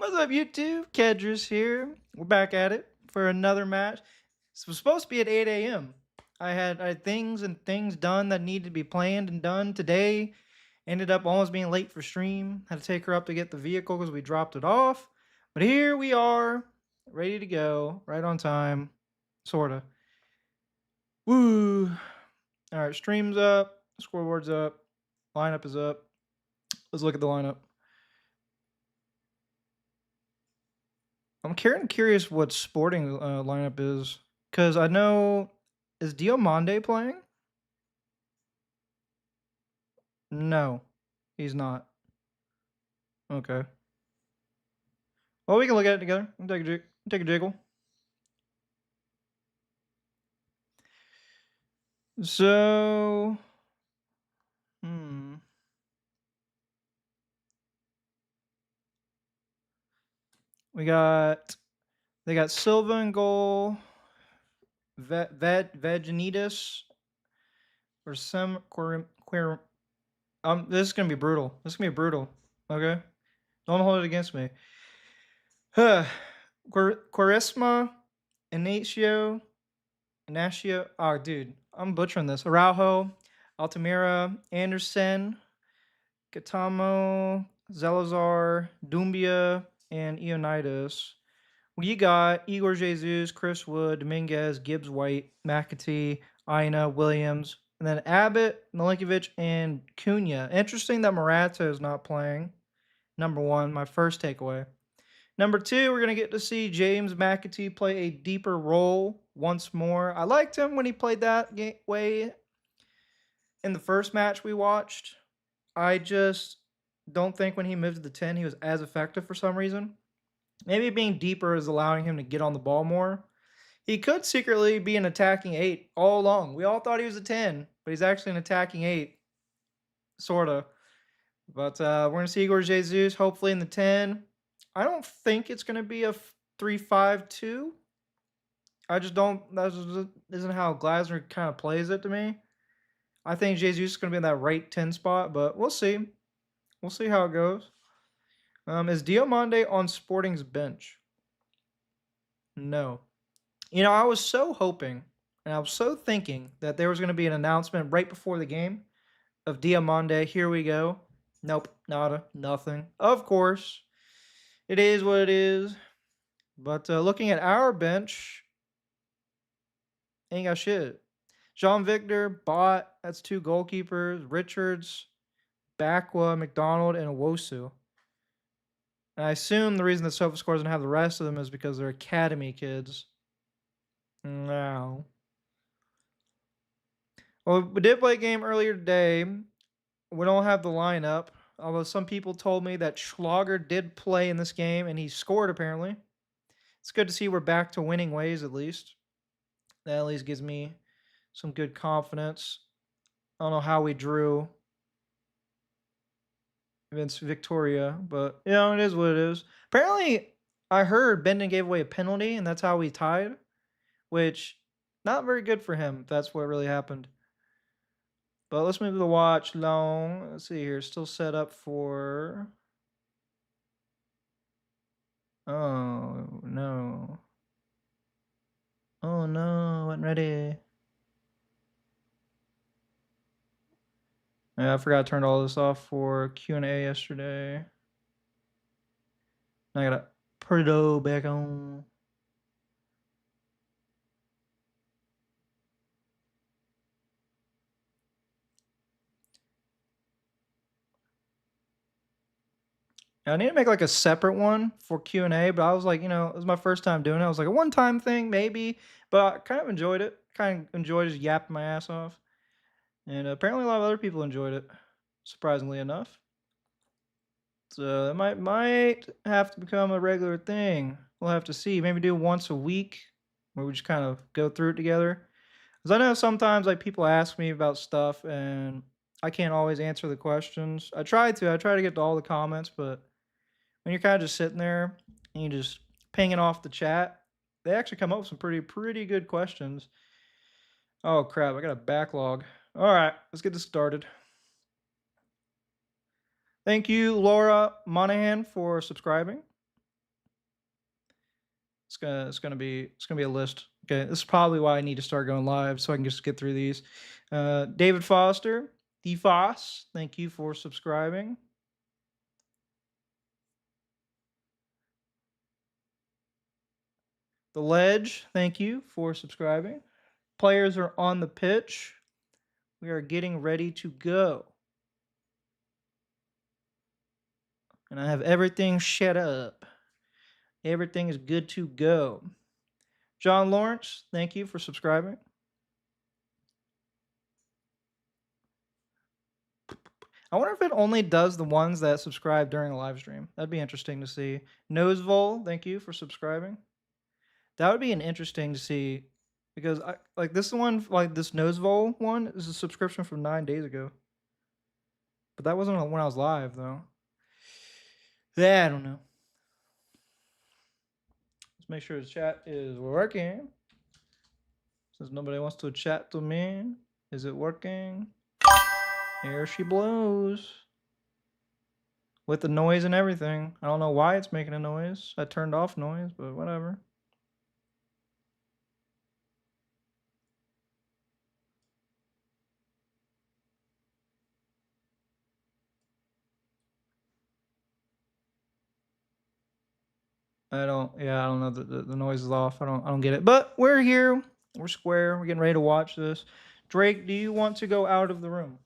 What's up, YouTube? Kedris here. We're back at it for another match. This was supposed to be at 8 a.m. I had things done that needed to be planned and done today. Ended up almost being late for stream. Had to take her up to get the vehicle because we dropped it off. But here we are, ready to go, right on time, sorta. Woo! All right, stream's up, scoreboard's up, lineup is up. Let's look at the lineup. I'm curious what sporting lineup is because I know is Diomande playing? No, he's not. Okay. Well, we can look at it together. Take a jiggle. So, hmm, we got they got Silva in goal, Vegenitas or some queer. This is gonna be brutal. This is gonna be brutal. Okay, don't hold it against me. Quaresma, Ignacio. Oh, dude, I'm butchering this. Araujo, Altamira, Anderson, Katamo, Zelazar, Dumbia, and Ionidas. We got Igor Jesus, Chris Wood, Dominguez, Gibbs White, McAtee, Ina, Williams, and then Abbott, Milinkovic, and Cunha. Interesting that Morata is not playing. Number one, my first takeaway. Number two, we're going to get to see James McAtee play a deeper role once more. I liked him when he played that way in the first match we watched. I just don't think when he moved to the 10, he was as effective for some reason. Maybe being deeper is allowing him to get on the ball more. He could secretly be an attacking 8 all along. We all thought he was a 10, but he's actually an attacking 8, sort of. But we're going to see Igor Jesus hopefully in the 10. I don't think it's going to be a 3-5-2. I just don't. That isn't how Glasner kind of plays it to me. I think Jesus is going to be in that right 10 spot, but we'll see. We'll see how it goes. Is Diomande on Sporting's bench? No. You know, I was so hoping and I was so thinking that there was going to be an announcement right before the game of Diomande. Here we go. Nope, nada, nothing. Of course, it is what it is. But looking at our bench, ain't got shit. Jean Victor, Bott, that's 2 goalkeepers. Richards, Bakwa, McDonald, and Owosu. And I assume the reason that SofaScore doesn't have the rest of them is because they're academy kids. No. Well, we did play a game earlier today. We don't have the lineup, although some people told me that Schlager did play in this game and he scored apparently. It's good to see we're back to winning ways at least. That at least gives me some good confidence. I don't know how we drew against Victoria, but you know, it is what it is. Apparently, I heard Bendon gave away a penalty and that's how we tied, which not very good for him if that's what really happened. But let's move to the Watchalong. Let's see here. Still set up for. Oh, no. Oh, no. Wasn't ready. Yeah, I forgot to turn all this off for Q&A yesterday. Now I gotta put it all back on. I need to make like a separate one for Q&A, but I was like, you know, it was my first time doing it. I was like a one-time thing, maybe, but I kind of enjoyed it. Kind of enjoyed just yapping my ass off. And apparently a lot of other people enjoyed it, surprisingly enough. So it might have to become a regular thing. We'll have to see. Maybe do once a week where we just kind of go through it together. Because I know sometimes like people ask me about stuff and I can't always answer the questions. I try to get to all the comments, but when you're kind of just sitting there and you're just pinging off the chat, they actually come up with some pretty good questions. Oh crap, I got a backlog. All right, let's get this started. Thank you, Laura Monahan, for subscribing. It's gonna be a list. Okay, this is probably why I need to start going live so I can just get through these. David Foster, DFOS, thank you for subscribing. The Ledge, thank you for subscribing. Players are on the pitch. We are getting ready to go. And I have everything set up. Everything is good to go. John Lawrence, thank you for subscribing. I wonder if it only does the ones that subscribe during a live stream. That'd be interesting to see. Nosevole, thank you for subscribing. That would be an interesting to see because I like this one, like this Nosevole one is a subscription from 9 days ago. But that wasn't when I was live though. Yeah, I don't know. Let's make sure the chat is working. Since nobody wants to chat to me, is it working? Here she blows. With the noise and everything. I don't know why it's making a noise. I turned off noise, but whatever. I don't know. The noise is off. I don't get it. But we're here. We're square. We're getting ready to watch this. Drake, do you want to go out of the room?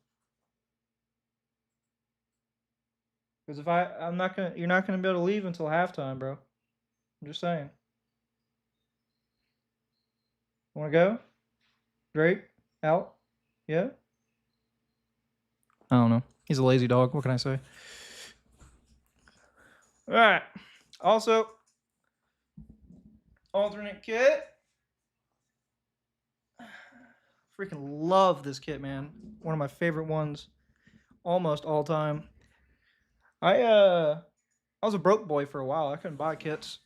Because if I'm not gonna, you're not gonna be able to leave until halftime, bro. I'm just saying. Want to go? Drake, out? Yeah. I don't know. He's a lazy dog. What can I say? All right. Also, alternate kit. Freaking love this kit, man. One of my favorite ones, almost all time. I was a broke boy for a while. I couldn't buy kits.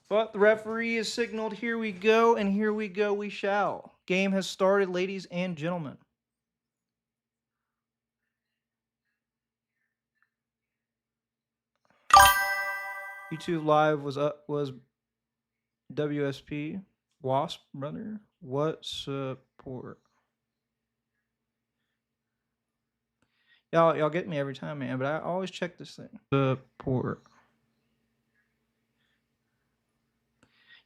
But the referee has signaled, here we go, and here we go we shall. Game has started, ladies and gentlemen. YouTube Live was WSP. Wasp, brother. What support? Y'all get me every time, man, but I always check this thing. Support.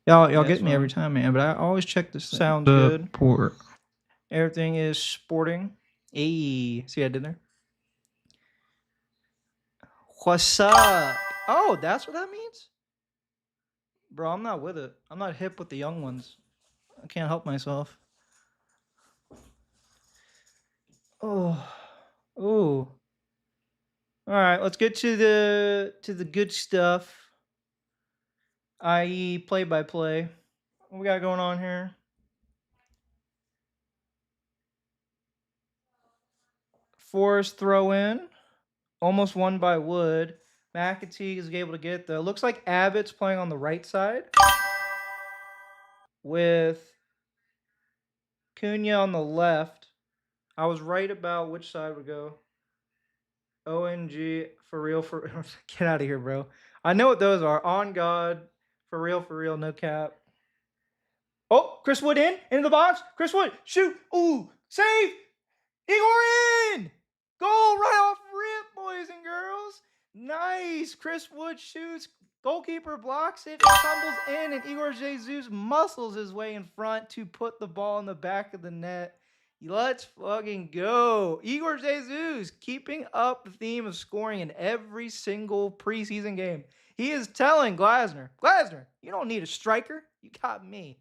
Y'all get me every time, man, but I always check this thing. Sounds good. Support. Everything is sporting. Hey, see what I did there? What's up? Oh, that's what that means? Bro, I'm not with it. I'm not hip with the young ones. I can't help myself. Oh. Ooh. All right, let's get to the good stuff. I.e. play-by-play. What we got going on here? Forest throw in. Almost won by Wood. McAtee is able to get it though. Looks like Abbott's playing on the right side. With Cunha on the left. I was right about which side would go. ONG, for real, get out of here, bro. I know what those are. On God, for real, no cap. Oh, Chris Wood into the box. Chris Wood, shoot. Ooh, save. Igor in. Goal right off rip, boys and girls. Nice. Chris Wood shoots. Goalkeeper blocks it. It tumbles in, and Igor Jesus muscles his way in front to put the ball in the back of the net. Let's fucking go. Igor Jesus keeping up the theme of scoring in every single preseason game. He is telling Glasner, you don't need a striker. You got me.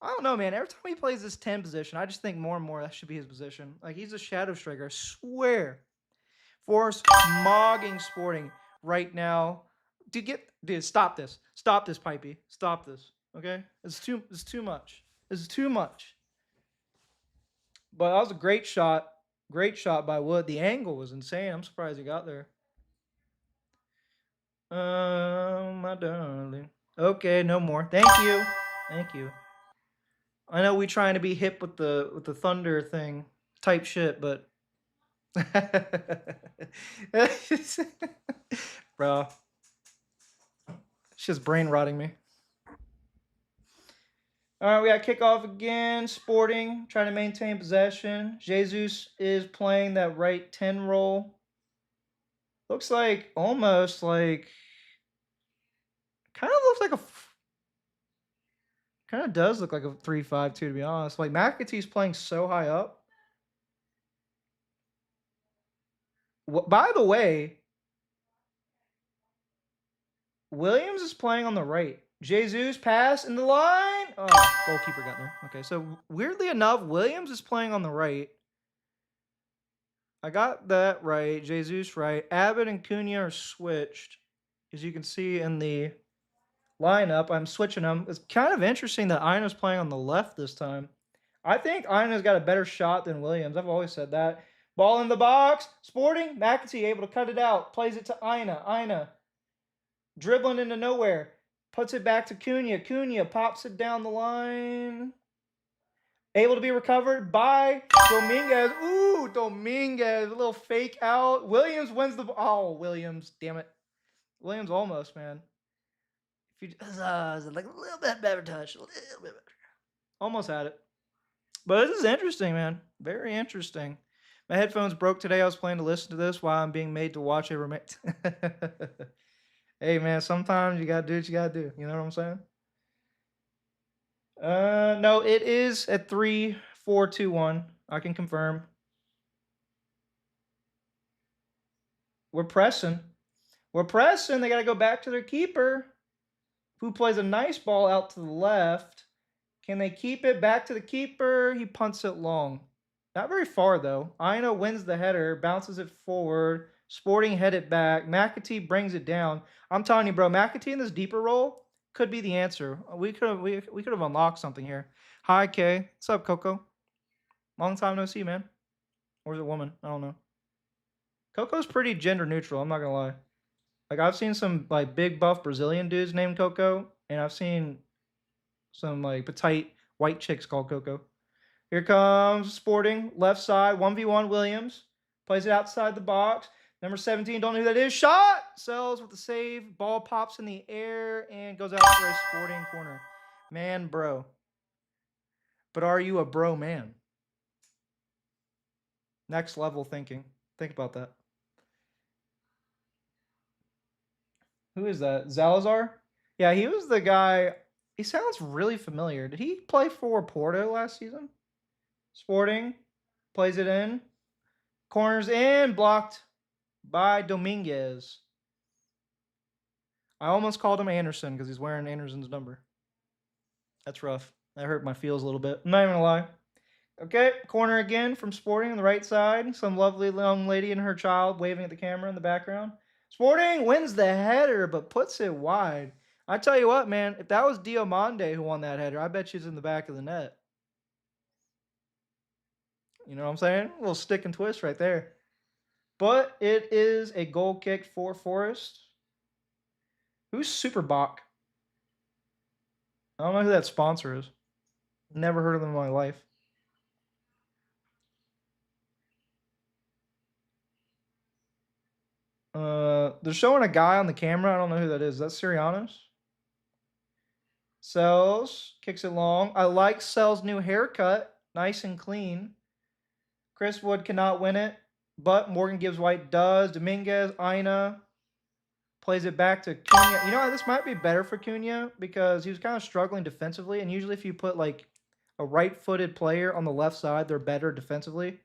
I don't know, man. Every time he plays this 10 position, I just think more and more that should be his position. Like, he's a shadow striker. I swear. Force mogging Sporting right now. Dude, stop this. Stop this, Pipey. Stop this. Okay? It's too much. This is too much. But that was a great shot. Great shot by Wood. The angle was insane. I'm surprised he got there. My darling. Okay, no more. Thank you. Thank you. I know we trying to be hip with the thunder thing type shit, but bro, it's just brain rotting me. All right, we got kickoff again. Sporting, trying to maintain possession. Jesus is playing that right 10 role. Looks like almost like, kind of looks like a, kind of does look like a 3-5-2 to be honest. Like McAtee's playing so high up. By the way, Williams is playing on the right. Jesus pass in the line. Oh, goalkeeper got there. Okay, so weirdly enough, Williams is playing on the right. I got that right. Jesus right. Abbott and Cunha are switched. As you can see in the lineup, I'm switching them. It's kind of interesting that Ina's playing on the left this time. I think Ina's got a better shot than Williams. I've always said that. Ball in the box. Sporting. McAtee able to cut it out. Plays it to Ina. Ina dribbling into nowhere. Puts it back to Cunha. Cunha pops it down the line. Able to be recovered by Dominguez. Ooh, Dominguez. A little fake out. Williams wins the... Oh, Williams. Damn it. Williams almost, man. If you like a little bit better touch. A little bit better. Almost had it. But this is interesting, man. Very interesting. My headphones broke today. I was planning to listen to this while I'm being made to watch a remake. Hey, man, sometimes you got to do what you got to do. You know what I'm saying? No, it is at 3-4-2-1. I can confirm. We're pressing. We're pressing. They got to go back to their keeper, who plays a nice ball out to the left. Can they keep it back to the keeper? He punts it long. Not very far, though. Ina wins the header, bounces it forward. Sporting head it back. McAtee brings it down. I'm telling you, bro, McAtee in this deeper role could be the answer. We could have unlocked something here. Hi, Kay. What's up, Coco? Long time no see, man. Or is it woman? I don't know. Coco's pretty gender neutral. I'm not gonna lie. Like I've seen some like big buff Brazilian dudes named Coco, and I've seen some like petite white chicks called Coco. Here comes Sporting, left side, 1v1 Williams. Plays it outside the box. Number 17, don't know who that is. Shot! Sells with the save. Ball pops in the air and goes out for a Sporting corner. Man, bro. But are you a bro man? Next level thinking. Think about that. Who is that? Zalazar? Yeah, he was the guy. He sounds really familiar. Did he play for Porto last season? Sporting. Plays it in. Corners in. Blocked by Dominguez. I almost called him Anderson because he's wearing Anderson's number. That's rough. That hurt my feels a little bit. I'm not even gonna lie. Okay, corner again from Sporting on the right side. Some lovely young lady and her child waving at the camera in the background. Sporting wins the header but puts it wide. I tell you what, man, if that was Diomande who won that header, I bet she's in the back of the net. You know what I'm saying? A little stick and twist right there. But it is a goal kick for Forest. Who's Superbach? I don't know who that sponsor is. Never heard of them in my life. They're showing a guy on the camera. I don't know who that is. Is that Sirianos? Sells, kicks it long. I like Sells' new haircut. Nice and clean. Chris Wood cannot win it, but Morgan Gibbs White does. Dominguez, Ina plays it back to Cunha. You know, this might be better for Cunha because he was kind of struggling defensively. And usually if you put like a right-footed player on the left side, they're better defensively.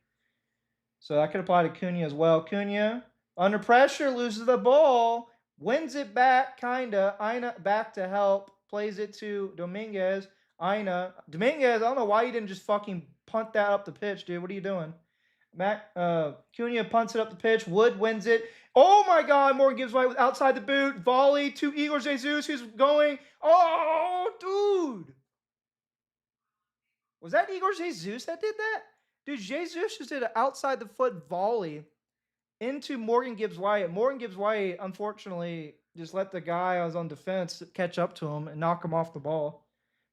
So that could apply to Cunha as well. Cunha, under pressure, loses the ball. Wins it back, kinda. Ina back to help. Plays it to Dominguez. Ina. Dominguez, I don't know why you didn't just fucking punt that up the pitch, dude. What are you doing? Cunha punts it up the pitch. Wood wins it. Oh my God! Morgan gives White outside the boot. Volley to Igor Jesus, who's going. Oh, dude! Was that Igor Jesus that did that? Dude, Jesus just did an outside the foot volley into Morgan Gibbs White. Morgan Gibbs White, unfortunately, just let the guy I was on defense catch up to him and knock him off the ball.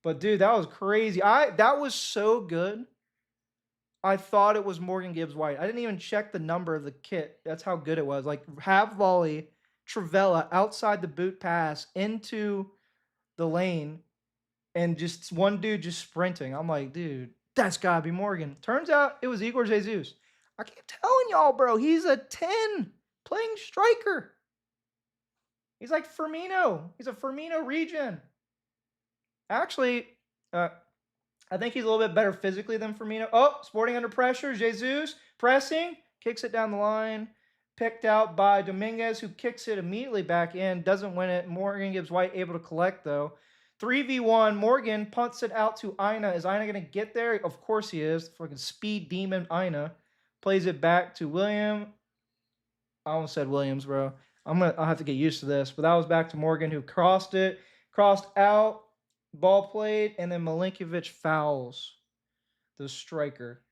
But dude, that was crazy. That was so good. I thought it was Morgan Gibbs White. I didn't even check the number of the kit. That's how good it was. Like half volley, Travella outside the boot pass into the lane. and just one dude just sprinting. I'm like, dude, that's gotta be Morgan. Turns out it was Igor Jesus. I keep telling y'all, bro, he's a 10 playing striker. He's like Firmino. He's a Firmino regen. Actually, uh, I think he's a little bit better physically than Firmino. Oh, Sporting under pressure. Jesus pressing, kicks it down the line. Picked out by Dominguez, who kicks it immediately back in. Doesn't win it. Morgan gives White, able to collect, though. 3v1. Morgan punts it out to Ina. Is Ina going to get there? Of course he is. Fucking speed demon Ina. Plays it back to William. I almost said Williams, bro. I'll have to get used to this. But that was back to Morgan, who crossed it. Crossed out. Ball played. And then Milinkovic fouls the striker.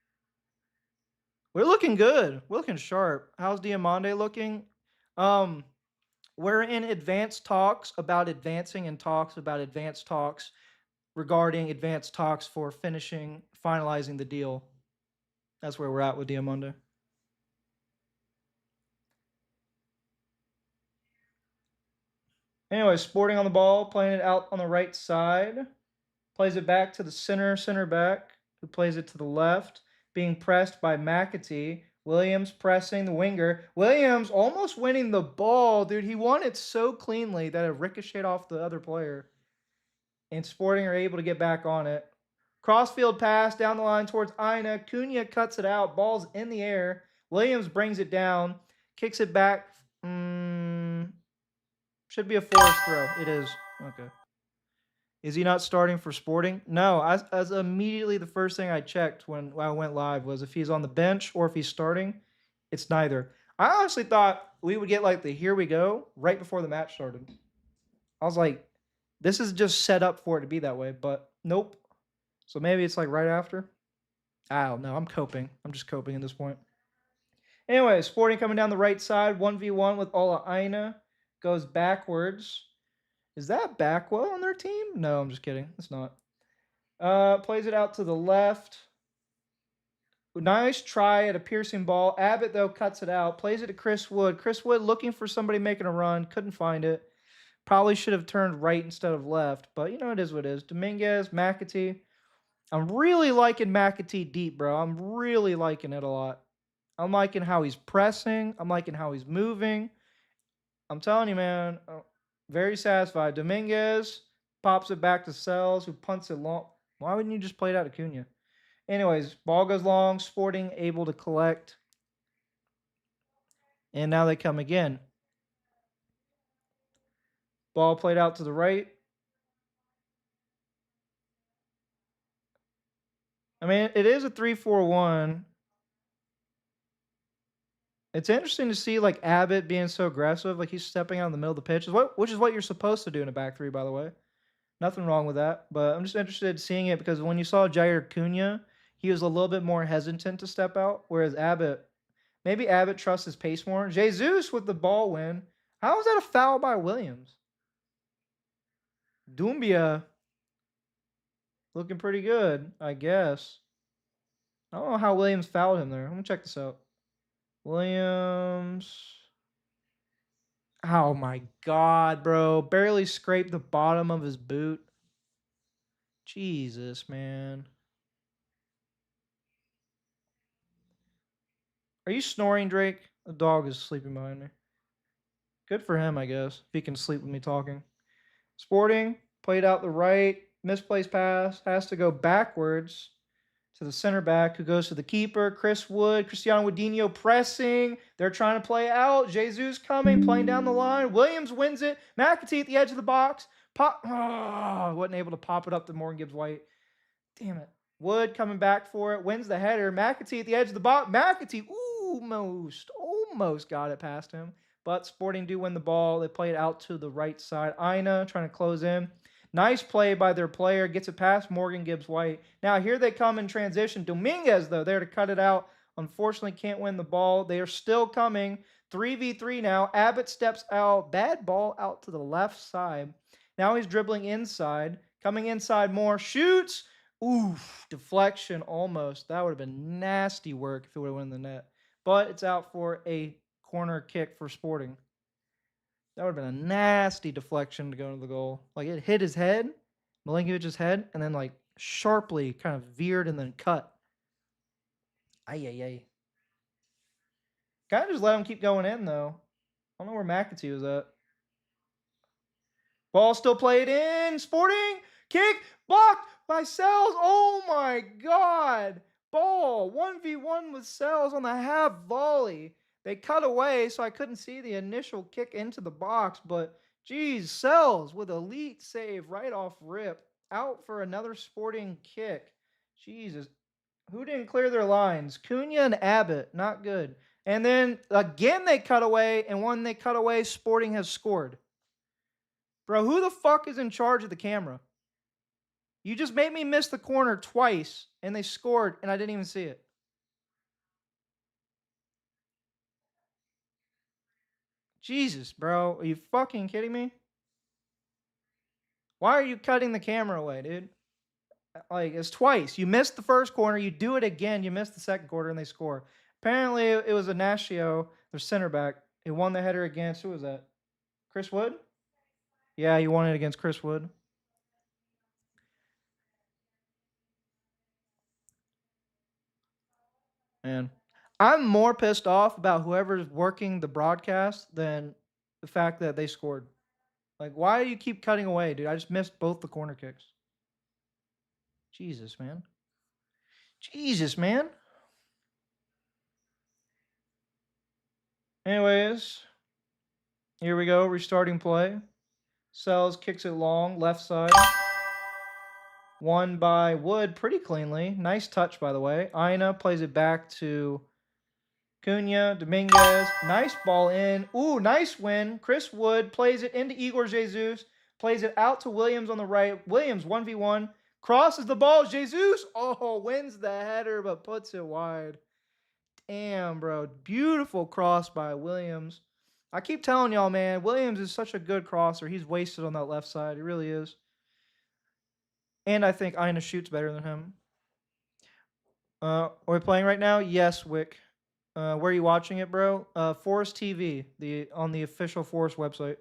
We're looking good. We're looking sharp. How's Diamande looking? Um, we're in advanced talks about advancing and talks about advanced talks regarding advanced talks for finalizing the deal. That's where we're at with Diamande. Anyway, Sporting on the ball, playing it out on the right side. Plays it back to the center back, who plays it to the left, being pressed by McAtee. Williams pressing the winger. Williams almost winning the ball, dude. He won it so cleanly that it ricocheted off the other player. And Sporting are able to get back on it. Crossfield pass down the line towards Ina. Cunha cuts it out. Ball's in the air. Williams brings it down. Kicks it back. Should be a Forest throw. It is. Okay. Is he not starting for Sporting? No. As immediately the first thing I checked when I went live was if he's on the bench or if he's starting. It's neither. I honestly thought we would get like the here we go right before the match started. I was like, this is just set up for it to be that way, but nope. So maybe it's like right after. I don't know. I'm coping. I'm just coping at this point. Anyway, Sporting coming down the right side, 1v1 with Ola Aina. Goes backwards. Is that Backwell on their team? No, I'm just kidding. It's not. Plays it out to the left. Nice try at a piercing ball. Abbott, though, cuts it out. Plays it to Chris Wood. Chris Wood looking for somebody making a run. Couldn't find it. Probably should have turned right instead of left. But, it is what it is. Dominguez, McAtee. I'm really liking McAtee deep, bro. I'm really liking it a lot. I'm liking how he's pressing. I'm liking how he's moving. I'm telling you, man. Very satisfied. Dominguez pops it back to Sells, who punts it long. Why wouldn't you just play it out to Cunha? Anyways, ball goes long. Sporting able to collect. And now they come again. Ball played out to the right. I mean, it is a 3-4-1. It's interesting to see like Abbott being so aggressive, like he's stepping out in the middle of the pitch, which is what you're supposed to do in a back three, by the way. Nothing wrong with that, but I'm just interested in seeing it because when you saw Jair Cunha, he was a little bit more hesitant to step out, whereas maybe Abbott trusts his pace more. Jesus with the ball win. How is that a foul by Williams? Doumbia looking pretty good, I guess. I don't know how Williams fouled him there. Let me check this out. Williams. Oh my God, bro. Barely scraped the bottom of his boot. Jesus, man. Are you snoring, Drake? The dog is sleeping behind me. Good for him, I guess, if he can sleep with me talking. Sporting, played out the right, misplaced pass, has to go backwards to the center back who goes to the keeper, Chris Wood, Cristiano Woodinho pressing. They're trying to play out. Jesus coming, playing down the line. Williams wins it. McAtee at the edge of the box. Wasn't able to pop it up to Morgan Gibbs White. Damn it. Wood coming back for it, wins the header. McAtee at the edge of the box. McAtee almost got it past him. But Sporting do win the ball. They play it out to the right side. Ina trying to close in. Nice play by their player. Gets it past Morgan Gibbs White. Now here they come in transition. Dominguez, though, there to cut it out. Unfortunately, can't win the ball. They are still coming. 3v3 now. Abbott steps out. Bad ball out to the left side. Now he's dribbling inside. Coming inside more. Shoots. Oof. Deflection almost. That would have been nasty work if it would have went in the net. But it's out for a corner kick for Sporting. That would have been a nasty deflection to go into the goal. Like it hit his head, Milinkovic's head, and then like sharply kind of veered and then cut. Ay ay ay. Kind of just let him keep going in though. I don't know where McAtee was at. Ball still played in. Sporting kick blocked by Sells. Oh my God. Ball 1v1 with Sells on the half volley. They cut away, so I couldn't see the initial kick into the box. But geez, Sells with elite save right off rip. Out for another Sporting kick. Jesus. Who didn't clear their lines? Cunha and Abbott. Not good. And then again they cut away, and when they cut away, Sporting has scored. Bro, who the fuck is in charge of the camera? You just made me miss the corner twice, and they scored, and I didn't even see it. Jesus, bro. Are you fucking kidding me? Why are you cutting the camera away, dude? Like, it's twice. You missed the first corner, you do it again, you missed the second quarter, and they score. Apparently, it was Ignacio, their center back, who won the header against, who was that? Chris Wood? Yeah, he won it against Chris Wood. Man, I'm more pissed off about whoever's working the broadcast than the fact that they scored. Like, why do you keep cutting away, dude? I just missed both the corner kicks. Jesus, man. Jesus, man. Anyways, here we go. Restarting play. Sells kicks it long, left side. Won by Wood pretty cleanly. Nice touch, by the way. Aina plays it back to Cunha, Dominguez. Nice ball in. Ooh, nice win. Chris Wood plays it into Igor Jesus. Plays it out to Williams on the right. Williams 1v1. Crosses the ball. Jesus, oh, wins the header, but puts it wide. Damn, bro. Beautiful cross by Williams. I keep telling y'all, man, Williams is such a good crosser. He's wasted on that left side. He really is. And I think Aina shoots better than him. Are we playing right now? Yes, Wick. Where are you watching it, bro? Forest TV, on the official Forest website.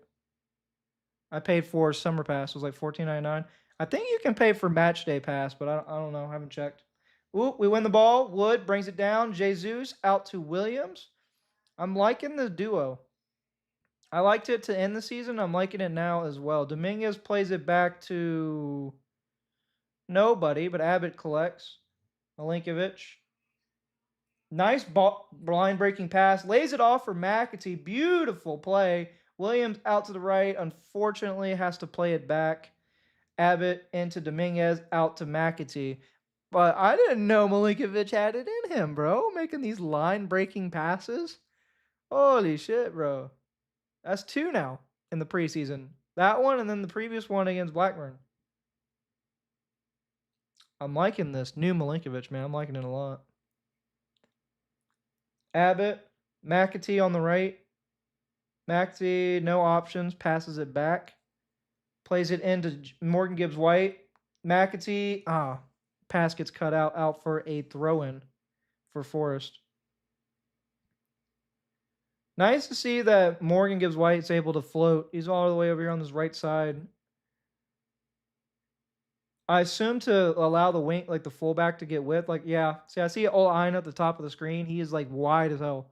I paid for summer pass. It was like $14.99. I think you can pay for match day pass, but I don't know. I haven't checked. Ooh, we win the ball. Wood brings it down. Jesus out to Williams. I'm liking the duo. I liked it to end the season. I'm liking it now as well. Dominguez plays it back to nobody, but Abbott collects. Milinkovic. Nice ball, blind breaking pass. Lays it off for McAtee. Beautiful play. Williams out to the right. Unfortunately, has to play it back. Abbott into Dominguez, out to McAtee. But I didn't know Milinkovic had it in him, bro. Making these line breaking passes. Holy shit, bro. That's two now in the preseason. That one and then the previous one against Blackburn. I'm liking this new Milinkovic, man. I'm liking it a lot. Abbott, McAtee on the right. McAtee, no options, passes it back. Plays it into Morgan Gibbs White. McAtee, pass gets cut out for a throw-in for Forest. Nice to see that Morgan Gibbs White's able to float. He's all the way over here on this right side. I assume to allow the wing, like the fullback, to get width. Like, yeah. See, I see Olaina at the top of the screen. He is like wide as hell.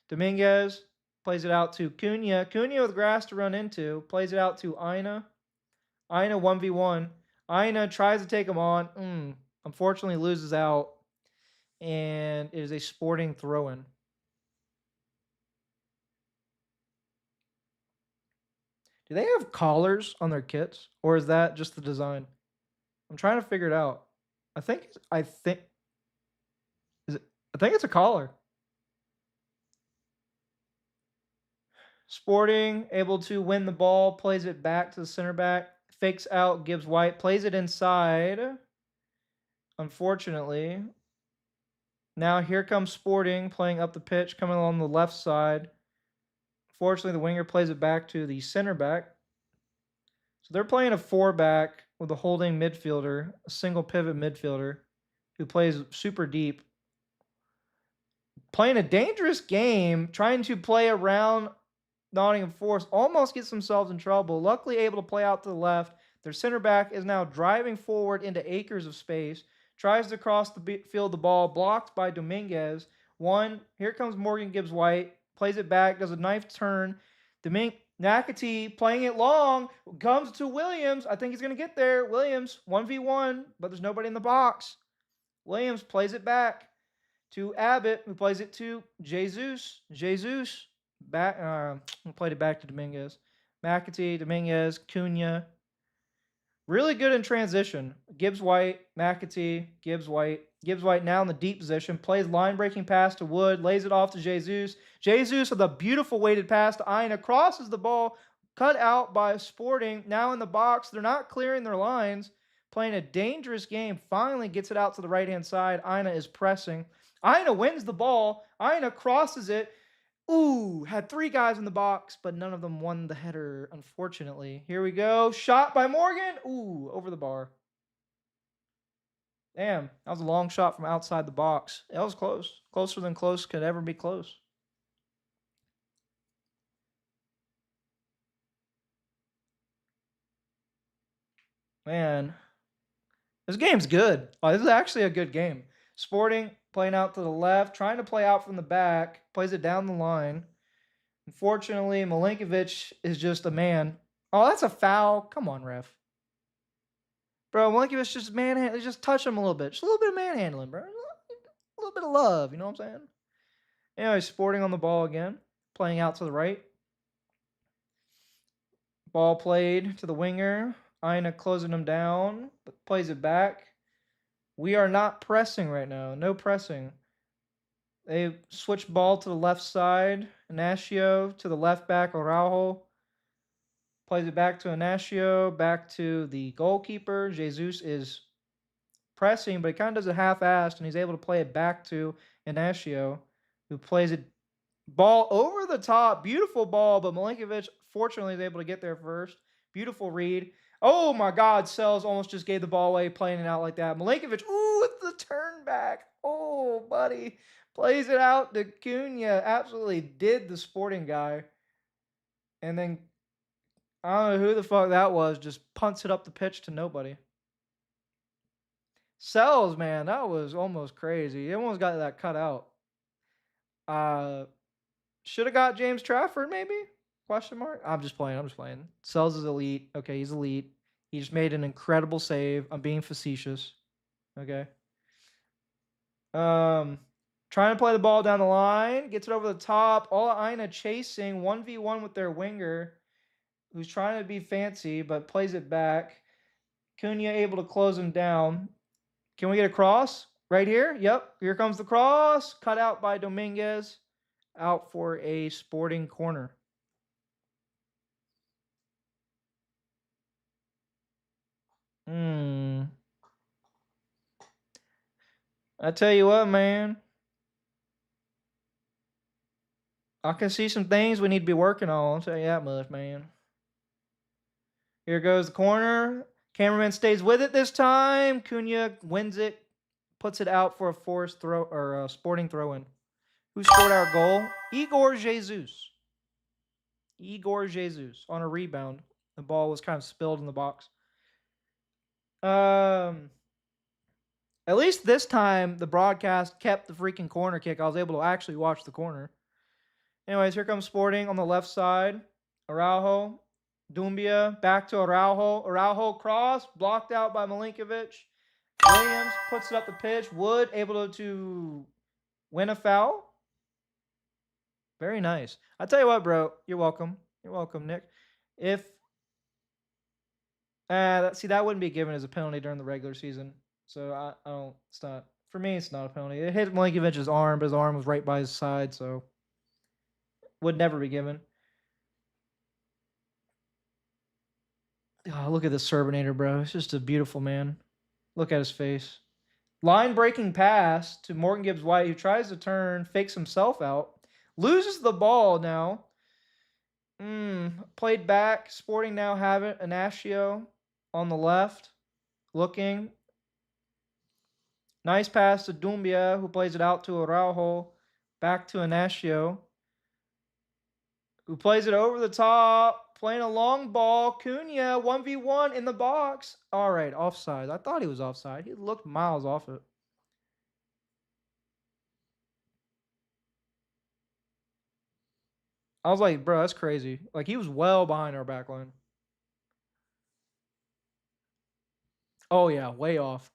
Dominguez plays it out to Cunha. Cunha with grass to run into. Plays it out to Aina. Aina 1v1. Aina tries to take him on. Unfortunately loses out. And it is a Sporting throw-in. Do they have collars on their kits? Or is that just the design? I'm trying to figure it out. I think it's a collar. Sporting able to win the ball, plays it back to the center back, fakes out, Gibbs White, plays it inside. Unfortunately. Now here comes Sporting playing up the pitch, coming along the left side. Fortunately, the winger plays it back to the center back. So they're playing a 4-back with a holding midfielder, a single pivot midfielder who plays super deep. Playing a dangerous game, trying to play around Nottingham Forest, almost gets themselves in trouble. Luckily able to play out to the left. Their center back is now driving forward into acres of space, tries to cross the field the ball, blocked by Dominguez. Here comes Morgan Gibbs White, plays it back, does a knife turn. Nakati playing it long, comes to Williams. I think he's going to get there. Williams, 1v1, but there's nobody in the box. Williams plays it back to Abbott, who plays it to Jesus. Played it back to Dominguez. McAtee, Dominguez, Cunha. Really good in transition. Gibbs White, McAtee, Gibbs White. Gibbs White now in the deep position. Plays line breaking pass to Wood. Lays it off to Jesus. Jesus with a beautiful weighted pass to Ina. Crosses the ball. Cut out by Sporting. Now in the box. They're not clearing their lines. Playing a dangerous game. Finally gets it out to the right hand side. Ina is pressing. Ina wins the ball. Ina crosses it. Ooh, had 3 guys in the box, but none of them won the header, unfortunately. Here we go. Shot by Morgan. Ooh, over the bar. Damn, that was a long shot from outside the box. That was close. Closer than close could ever be close. Man, this game's good. Oh, this is actually a good game. Sporting playing out to the left, trying to play out from the back, plays it down the line. Unfortunately, Milinkovic is just a man. Oh, that's a foul. Come on, ref. Bro, Milinkovic just manhandle. Just touch him a little bit. Just a little bit of manhandling, bro. A little bit of love. You know what I'm saying? Anyway, Sporting on the ball again. Playing out to the right. Ball played to the winger. Ina closing him down. But plays it back. We are not pressing right now. No pressing. They switch ball to the left side. Ignacio to the left back. Araujo plays it back to Ignacio. Back to the goalkeeper. Jesus is pressing, but he kind of does it half-assed, and he's able to play it back to Ignacio, who plays it ball over the top. Beautiful ball, but Milinkovic, fortunately, is able to get there first. Beautiful read. Oh, my God. Sells almost just gave the ball away playing it out like that. Milinkovic, ooh, with the turn back. Oh, buddy. Plays it out to Cunha. Absolutely did the Sporting guy. And then, I don't know who the fuck that was, just punts it up the pitch to nobody. Sells, man, that was almost crazy. He almost got that cut out. Should have got James Trafford, maybe? Question mark? I'm just playing. Sells is elite. Okay, he's elite. He just made an incredible save. I'm being facetious. Okay. Trying to play the ball down the line. Gets it over the top. All Ina chasing. 1v1 with their winger, who's trying to be fancy, but plays it back. Cunha able to close him down. Can we get a cross? Right here? Yep. Here comes the cross. Cut out by Dominguez. Out for a Sporting corner. I tell you what, man. I can see some things we need to be working on. I'll tell you that much, man. Here goes the corner. Cameraman stays with it this time. Cunha wins it. Puts it out for a forced throw or a Sporting throw-in. Who scored our goal? Igor Jesus. Igor Jesus on a rebound. The ball was kind of spilled in the box. At least this time, the broadcast kept the freaking corner kick. I was able to actually watch the corner. Anyways, here comes Sporting on the left side. Araujo. Dumbia. Back to Araujo. Araujo cross. Blocked out by Milinkovic. Williams puts it up the pitch. Wood able to win a foul. Very nice. I tell you what, bro. You're welcome. You're welcome, Nick. If see, that wouldn't be given as a penalty during the regular season. So I don't. It's not for me. It's not a penalty. It hit Milinkovic's arm, but his arm was right by his side, so would never be given. Oh, look at this Serbinator, bro. It's just a beautiful man. Look at his face. Line breaking pass to Morgan Gibbs White, who tries to turn, fakes himself out, loses the ball now. Played back. Sporting now have it. Ignacio on the left, looking. Nice pass to Dumbia, who plays it out to Araujo. Back to Ignacio, who plays it over the top. playing a long ball. Cunha 1v1 in the box. All right, offside. I thought he was offside. He looked miles off it. I was like, bro, that's crazy. Like he was well behind our back line. Oh yeah, way off.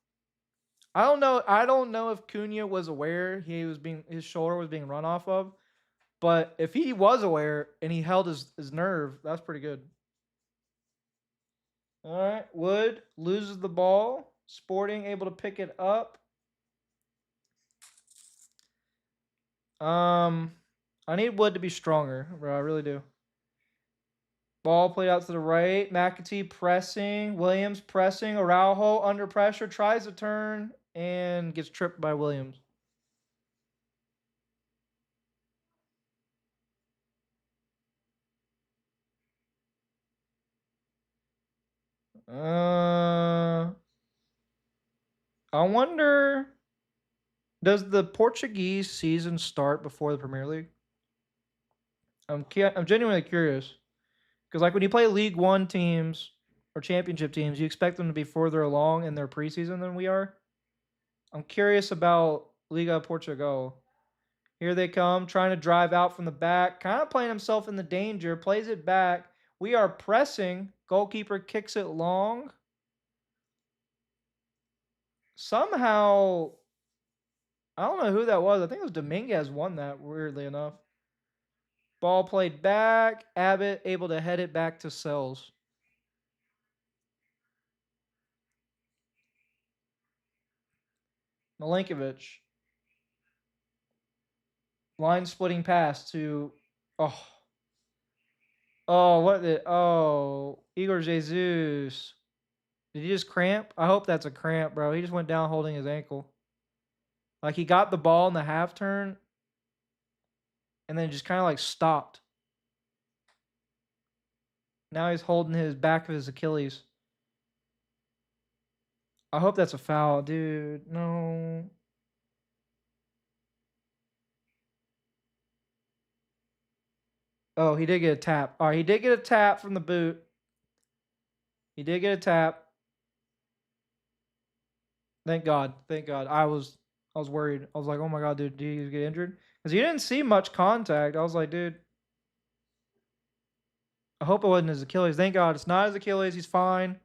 I don't know. I don't know if Cunha was aware his shoulder was being run off of, but if he was aware and he held his nerve, that's pretty good. All right, Wood loses the ball. Sporting able to pick it up. I need Wood to be stronger, bro. I really do. Ball played out to the right. McAtee pressing. Williams pressing. Araujo under pressure. Tries to turn and gets tripped by Williams. I wonder, does the Portuguese season start before the Premier League? I'm genuinely curious because like when you play League One teams or Championship teams, you expect them to be further along in their preseason than we are. I'm curious about Liga Portugal. Here they come, trying to drive out from the back, kind of playing himself in the danger, plays it back. We are pressing. Goalkeeper kicks it long. Somehow, I don't know who that was. I think it was Dominguez won that, weirdly enough. Ball played back. Abbott able to head it back to Sells. Milinkovic. Line splitting pass to. Oh. Oh, what the. Oh. Igor Jesus. Did he just cramp? I hope that's a cramp, bro. He just went down holding his ankle. Like he got the ball in the half turn and then just kind of like stopped. Now he's holding his back of his Achilles. I hope that's a foul, dude. No. Oh, he did get a tap. All right, he did get a tap from the boot. He did get a tap. Thank God. Thank God. I was worried. I was like, oh my God, dude, did he get injured? Because he didn't see much contact. I was like, dude, I hope it wasn't his Achilles. Thank God it's not his Achilles. He's fine.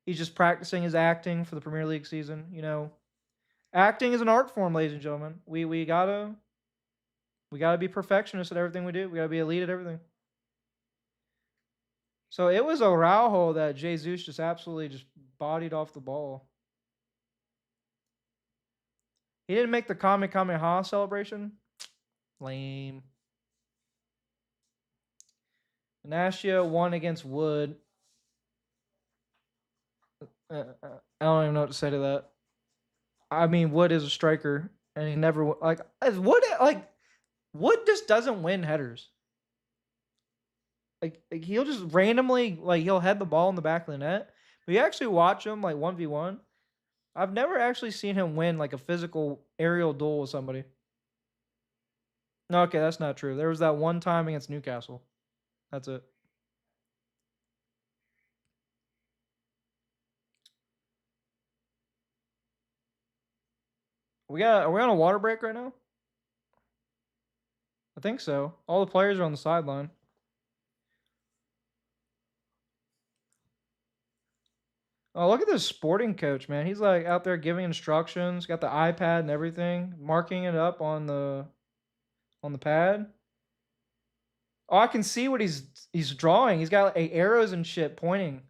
He's just practicing his acting for the Premier League season. You know, acting is an art form, ladies and gentlemen. We gotta be perfectionists at everything we do. We gotta be elite at everything. So it was Araujo that Jesus just absolutely just bodied off the ball. He didn't make the Kamehameha celebration. Lame. Nashia won against Wood. I don't even know what to say to that. I mean, Wood is a striker, and he never like Wood just doesn't win headers. Like he'll just randomly he'll head the ball in the back of the net. But you actually watch him like 1v1. I've never actually seen him win like a physical aerial duel with somebody. No, okay, that's not true. There was that one time against Newcastle. That's it. Are we on a water break right now? I think so. All the players are on the sideline. Oh, look at this sporting coach, man. He's like out there giving instructions, got the iPad and everything, marking it up on the pad. Oh, I can see what he's drawing. He's got like, arrows and shit pointing.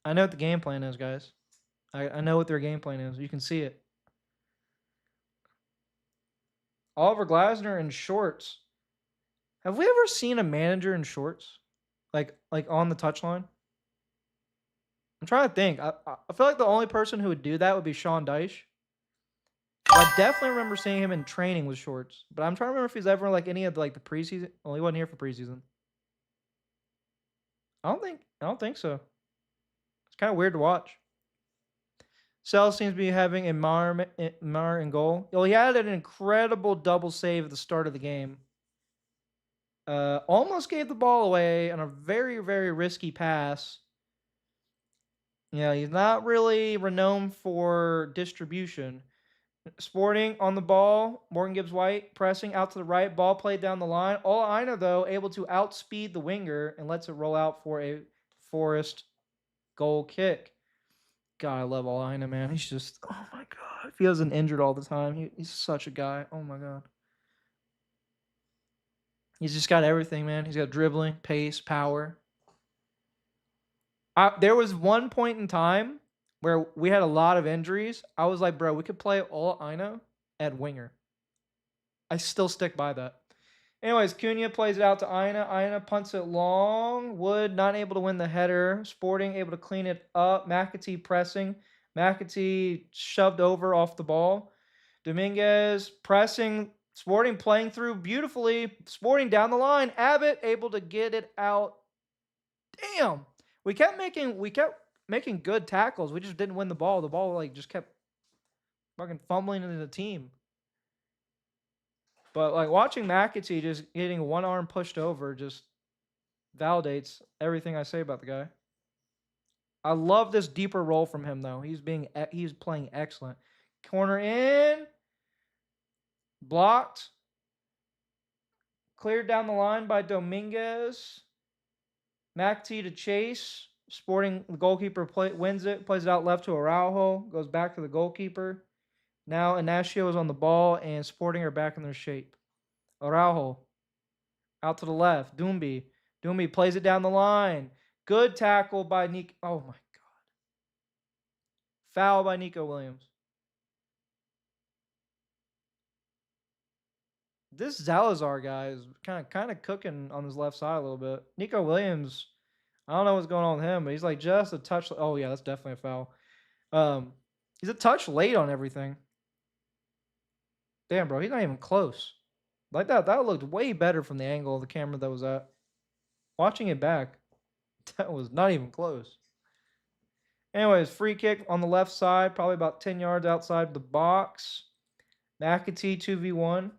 I know what the game plan is, guys. I know what their game plan is. You can see it. Oliver Glasner in shorts. Have we ever seen a manager in shorts? Like on the touchline? I'm trying to think. I feel like the only person who would do that would be Sean Dyche. I definitely remember seeing him in training with shorts. But I'm trying to remember if he's ever like any of the preseason. Well, he wasn't here for preseason. I don't think so. It's kind of weird to watch. Sell seems to be having a Mar in goal. Well, he had an incredible double save at the start of the game. Almost gave the ball away on a very, very risky pass. Yeah, he's not really renowned for distribution. Sporting on the ball. Morgan Gibbs White pressing out to the right. Ball played down the line. All Ina, though, able to outspeed the winger and lets it roll out for a Forest goal kick. God, I love All Ina, man. He's just, oh my God. If he wasn't injured all the time, he's such a guy. Oh my God. He's just got everything, man. He's got dribbling, pace, power. There was one point in time where we had a lot of injuries. I was like, bro, we could play all Ina at winger. I still stick by that. Anyways, Cunha plays it out to Ina. Ina punts it long. Wood not able to win the header. Sporting able to clean it up. McAtee pressing. McAtee shoved over off the ball. Dominguez pressing. Sporting playing through beautifully. Sporting down the line. Abbott able to get it out. Damn. We kept making good tackles. We just didn't win the ball. The ball like just kept fucking fumbling into the team. But like watching McAtee just getting one arm pushed over just validates everything I say about the guy. I love this deeper role from him though. He's playing excellent. Corner in, blocked, cleared down the line by Dominguez. McAtee to chase. Sporting the goalkeeper wins it, plays it out left to Araujo, goes back to the goalkeeper. Now Inacio is on the ball and Sporting are back in their shape. Araujo out to the left. Doomby plays it down the line. Good tackle by Nico. Oh my God. Foul by Nico Williams. This Zalazar guy is kind of cooking on his left side a little bit. Nico Williams, I don't know what's going on with him, but he's like just a touch. Oh yeah, that's definitely a foul. He's a touch late on everything. Damn, bro, he's not even close. Like that looked way better from the angle of the camera that was at. Watching it back, that was not even close. Anyways, free kick on the left side, probably about 10 yards outside the box. McAtee 2v1.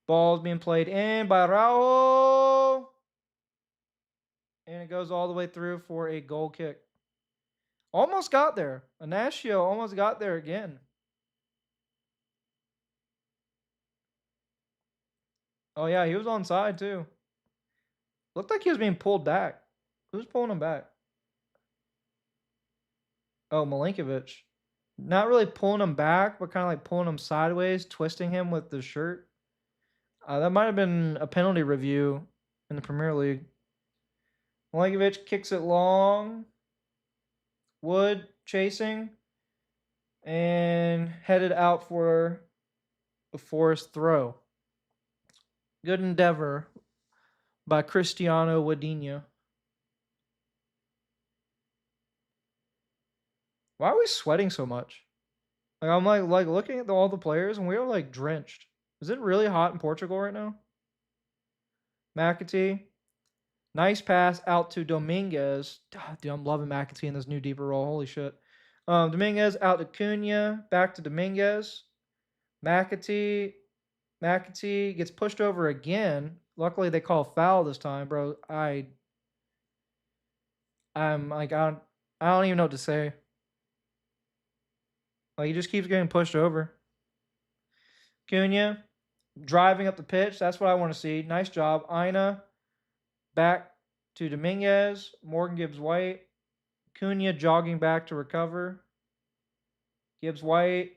Ball's being played in by Raul. And it goes all the way through for a goal kick. Almost got there. Inacio almost got there again. Oh, yeah, he was onside too. Looked like he was being pulled back. Who's pulling him back? Oh, Milinkovic. Not really pulling him back, but kind of like pulling him sideways, twisting him with the shirt. That might have been a penalty review in the Premier League. Milinkovic kicks it long. Wood chasing. And headed out for a Forest throw. Good endeavor by Cristiano Wadinha. Why are we sweating so much? Like I'm like looking at all the players and we are like drenched. Is it really hot in Portugal right now? McAtee. Nice pass out to Dominguez. Dude, I'm loving McAtee in this new deeper role. Holy shit. Dominguez out to Cunha. Back to Dominguez. McAtee gets pushed over again. Luckily, they call foul this time, bro. I'm like I don't even know what to say. Like he just keeps getting pushed over. Cunha driving up the pitch. That's what I want to see. Nice job. Ina back to Dominguez. Morgan Gibbs White. Cunha jogging back to recover. Gibbs White.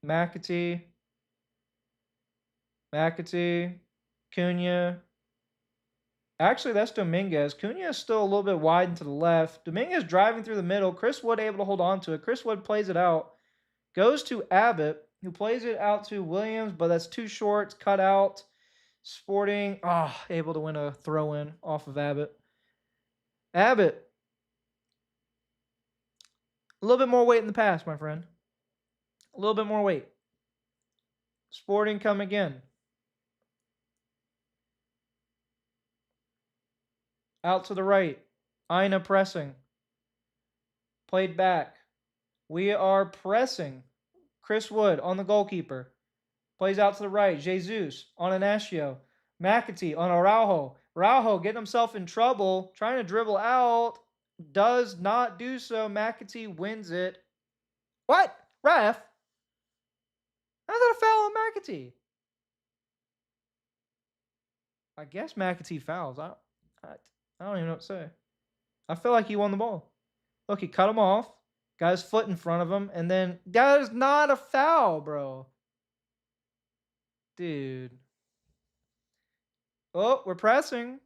McAtee. Cunha. Actually, that's Dominguez. Cunha is still a little bit wide and to the left. Dominguez driving through the middle. Chris Wood able to hold on to it. Chris Wood plays it out. Goes to Abbott, who plays it out to Williams, but that's too short. It's cut out. Sporting, able to win a throw-in off of Abbott. Abbott. A little bit more weight in the pass, my friend. A little bit more weight. Sporting come again. Out to the right. Ina pressing. Played back. We are pressing. Chris Wood on the goalkeeper. Plays out to the right. Jesus on Inacio. McAtee on Araujo. Araujo getting himself in trouble, trying to dribble out. Does not do so. McAtee wins it. What? Ref? How's that a foul on McAtee? I guess McAtee fouls. I don't even know what to say. I feel like he won the ball. Look, he cut him off. Got his foot in front of him, and then that is not a foul, bro. Dude. Oh, we're pressing.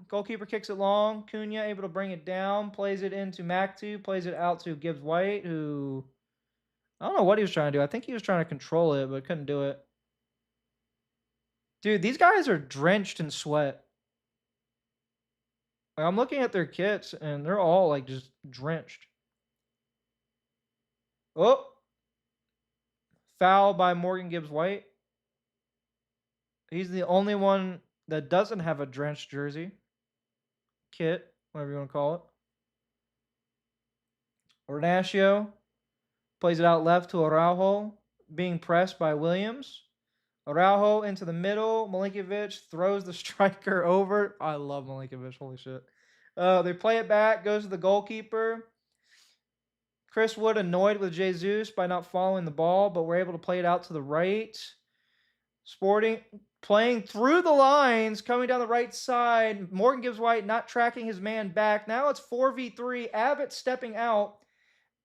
Goalkeeper kicks it long. Cunha able to bring it down. Plays it into McAtee. Plays it out to Gibbs White, who I don't know what he was trying to do. I think he was trying to control it, but couldn't do it. Dude, these guys are drenched in sweat. Like, I'm looking at their kits, and they're all like just drenched. Oh, foul by Morgan Gibbs White. He's the only one that doesn't have a drenched jersey. Kit, whatever you want to call it. Ignacio plays it out left to Araujo, being pressed by Williams. Araujo into the middle. Milinkovic throws the striker over. I love Milinkovic. Holy shit. They play it back, goes to the goalkeeper. Chris Wood annoyed with Jesus by not following the ball, but we're able to play it out to the right. Sporting playing through the lines, coming down the right side. Morgan Gibbs White not tracking his man back. Now it's 4v3. Abbott stepping out.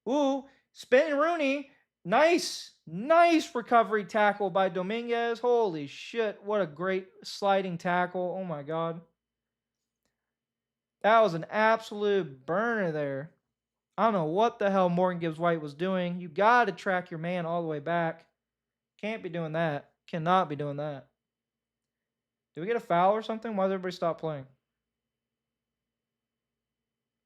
Ooh, spinning Rooney. Nice recovery tackle by Dominguez. Holy shit, what a great sliding tackle. Oh my God. That was an absolute burner there. I don't know what the hell Morgan Gibbs White was doing. You got to track your man all the way back. Can't be doing that. Cannot be doing that. Did we get a foul or something? Why did everybody stop playing?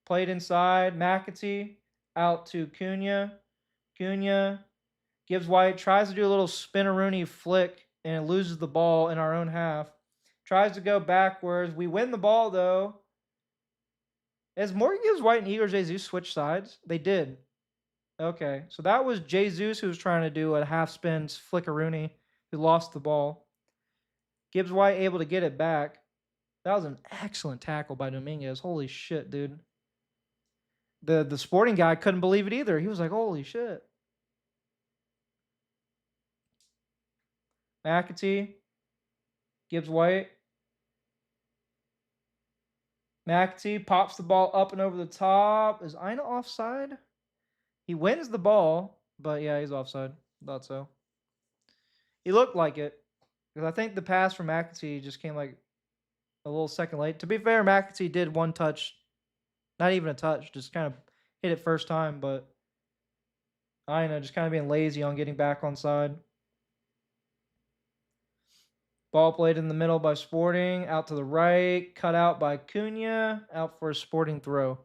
Played inside. McAtee out to Cunha. Cunha. Gibbs White tries to do a little spinneroonie flick and loses the ball in our own half. Tries to go backwards. We win the ball though. As Morgan Gibbs White and Igor Jesus switch sides? They did. Okay, so that was Jesus who was trying to do a half spin flickaroonie who lost the ball. Gibbs White able to get it back. That was an excellent tackle by Dominguez. Holy shit, dude. The sporting guy couldn't believe it either. He was like, holy shit. McAtee. Gibbs White. McAtee pops the ball up and over the top. Is Ina offside? He wins the ball, but yeah, he's offside. Thought so. He looked like it. Because I think the pass from McAtee just came like a little second late. To be fair, McAtee did one touch. Not even a touch. Just kind of hit it first time, but Ina just kind of being lazy on getting back on side. Ball played in the middle by Sporting. Out to the right. Cut out by Cunha. Out for a Sporting throw.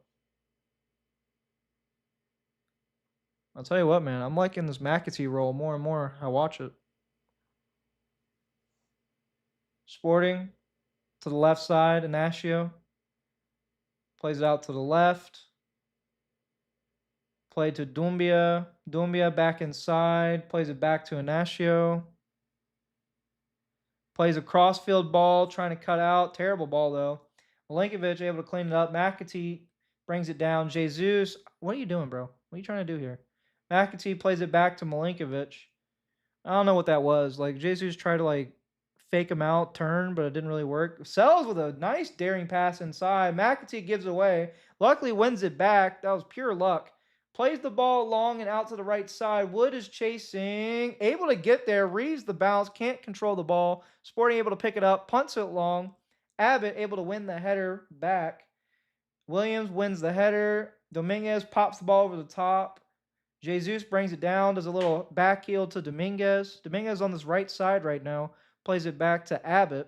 I'll tell you what, man. I'm liking this McAtee role more and more. I watch it. Sporting to the left side. Inacio. Plays it out to the left. Play to Doumbia. Doumbia back inside. Plays it back to Inacio. Plays a crossfield ball, trying to cut out. Terrible ball, though. Milinkovic able to clean it up. McAtee brings it down. Jesus, what are you doing, bro? What are you trying to do here? McAtee plays it back to Milinkovic. I don't know what that was. Like, Jesus tried to, like, fake him out, turn, but it didn't really work. Sells with a nice daring pass inside. McAtee gives away. Luckily wins it back. That was pure luck. Plays the ball long and out to the right side. Wood is chasing. Able to get there. Reads the bounce. Can't control the ball. Sporting able to pick it up. Punts it long. Abbott able to win the header back. Williams wins the header. Dominguez pops the ball over the top. Jesus brings it down. Does a little back heel to Dominguez. Dominguez on this right side right now. Plays it back to Abbott,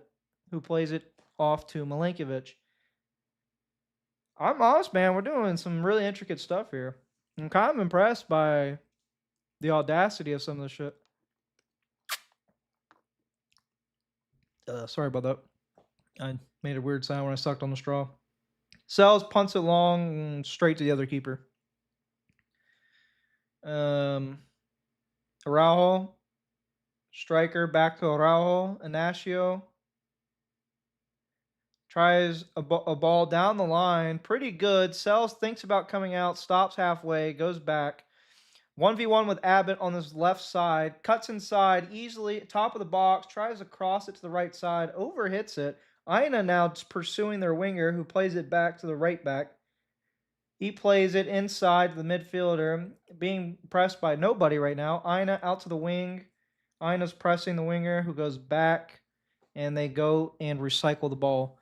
who plays it off to Milinkovic. I'm honest, man. We're doing some really intricate stuff here. I'm kind of impressed by the audacity of some of this shit. Sorry about that. I made a weird sound when I sucked on the straw. Sells, punts it long, straight to the other keeper. Araujo Striker back to Araujo. Inacio tries a ball down the line. Pretty good. Sells, thinks about coming out, stops halfway, goes back. 1v1 with Abbott on this left side. Cuts inside easily, top of the box. Tries to cross it to the right side. Overhits it. Aina now pursuing their winger, who plays it back to the right back. He plays it inside the midfielder, being pressed by nobody right now. Aina out to the wing. Aina's pressing the winger, who goes back, and they go and recycle the ball.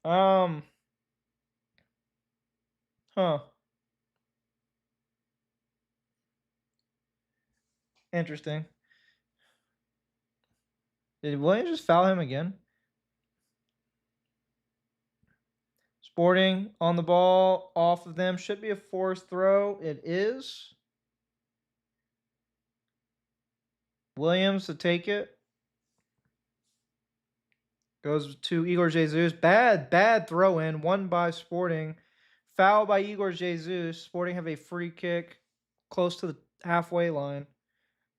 Um, huh. Interesting. Did Williams just foul him again? Sporting on the ball, off of them. Should be a forced throw. It is. Williams to take it. Goes to Igor Jesus. Bad throw in. Won by Sporting. Foul by Igor Jesus. Sporting have a free kick close to the halfway line.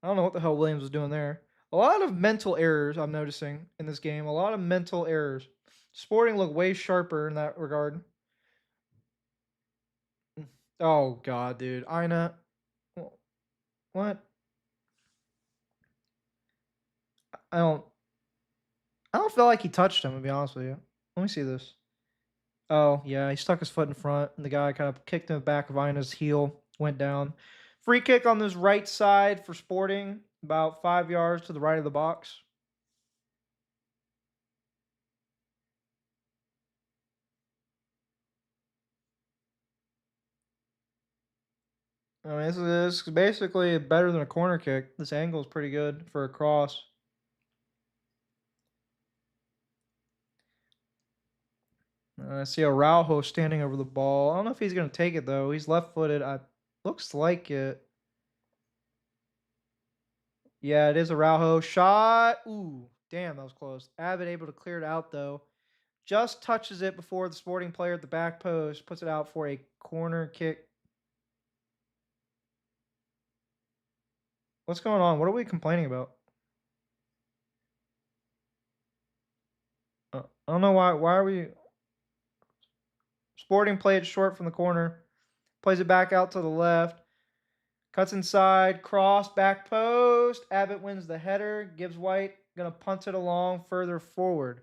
I don't know what the hell Williams was doing there. A lot of mental errors I'm noticing in this game. A lot of mental errors. Sporting look way sharper in that regard. Oh god, dude. Ina. What? I don't I don't feel like he touched him, to be honest with you. Let me see this. Oh, yeah, he stuck his foot in front, and the guy kind of kicked him back of Ina's heel, went down. Free kick on this right side for Sporting, about 5 yards to the right of the box. I mean, this is basically better than a corner kick. This angle is pretty good for a cross. I see Araujo standing over the ball. I don't know if he's going to take it, though. He's left-footed. Looks like it. Yeah, it is Araujo. Shot. Ooh, damn, that was close. Abbott able to clear it out, though. Just touches it before the Sporting player at the back post puts it out for a corner kick. What's going on? What are we complaining about? I don't know why. Why are we? Sporting played short from the corner. Plays it back out to the left. Cuts inside. Cross. Back post. Abbott wins the header. Gibbs White going to punt it along further forward.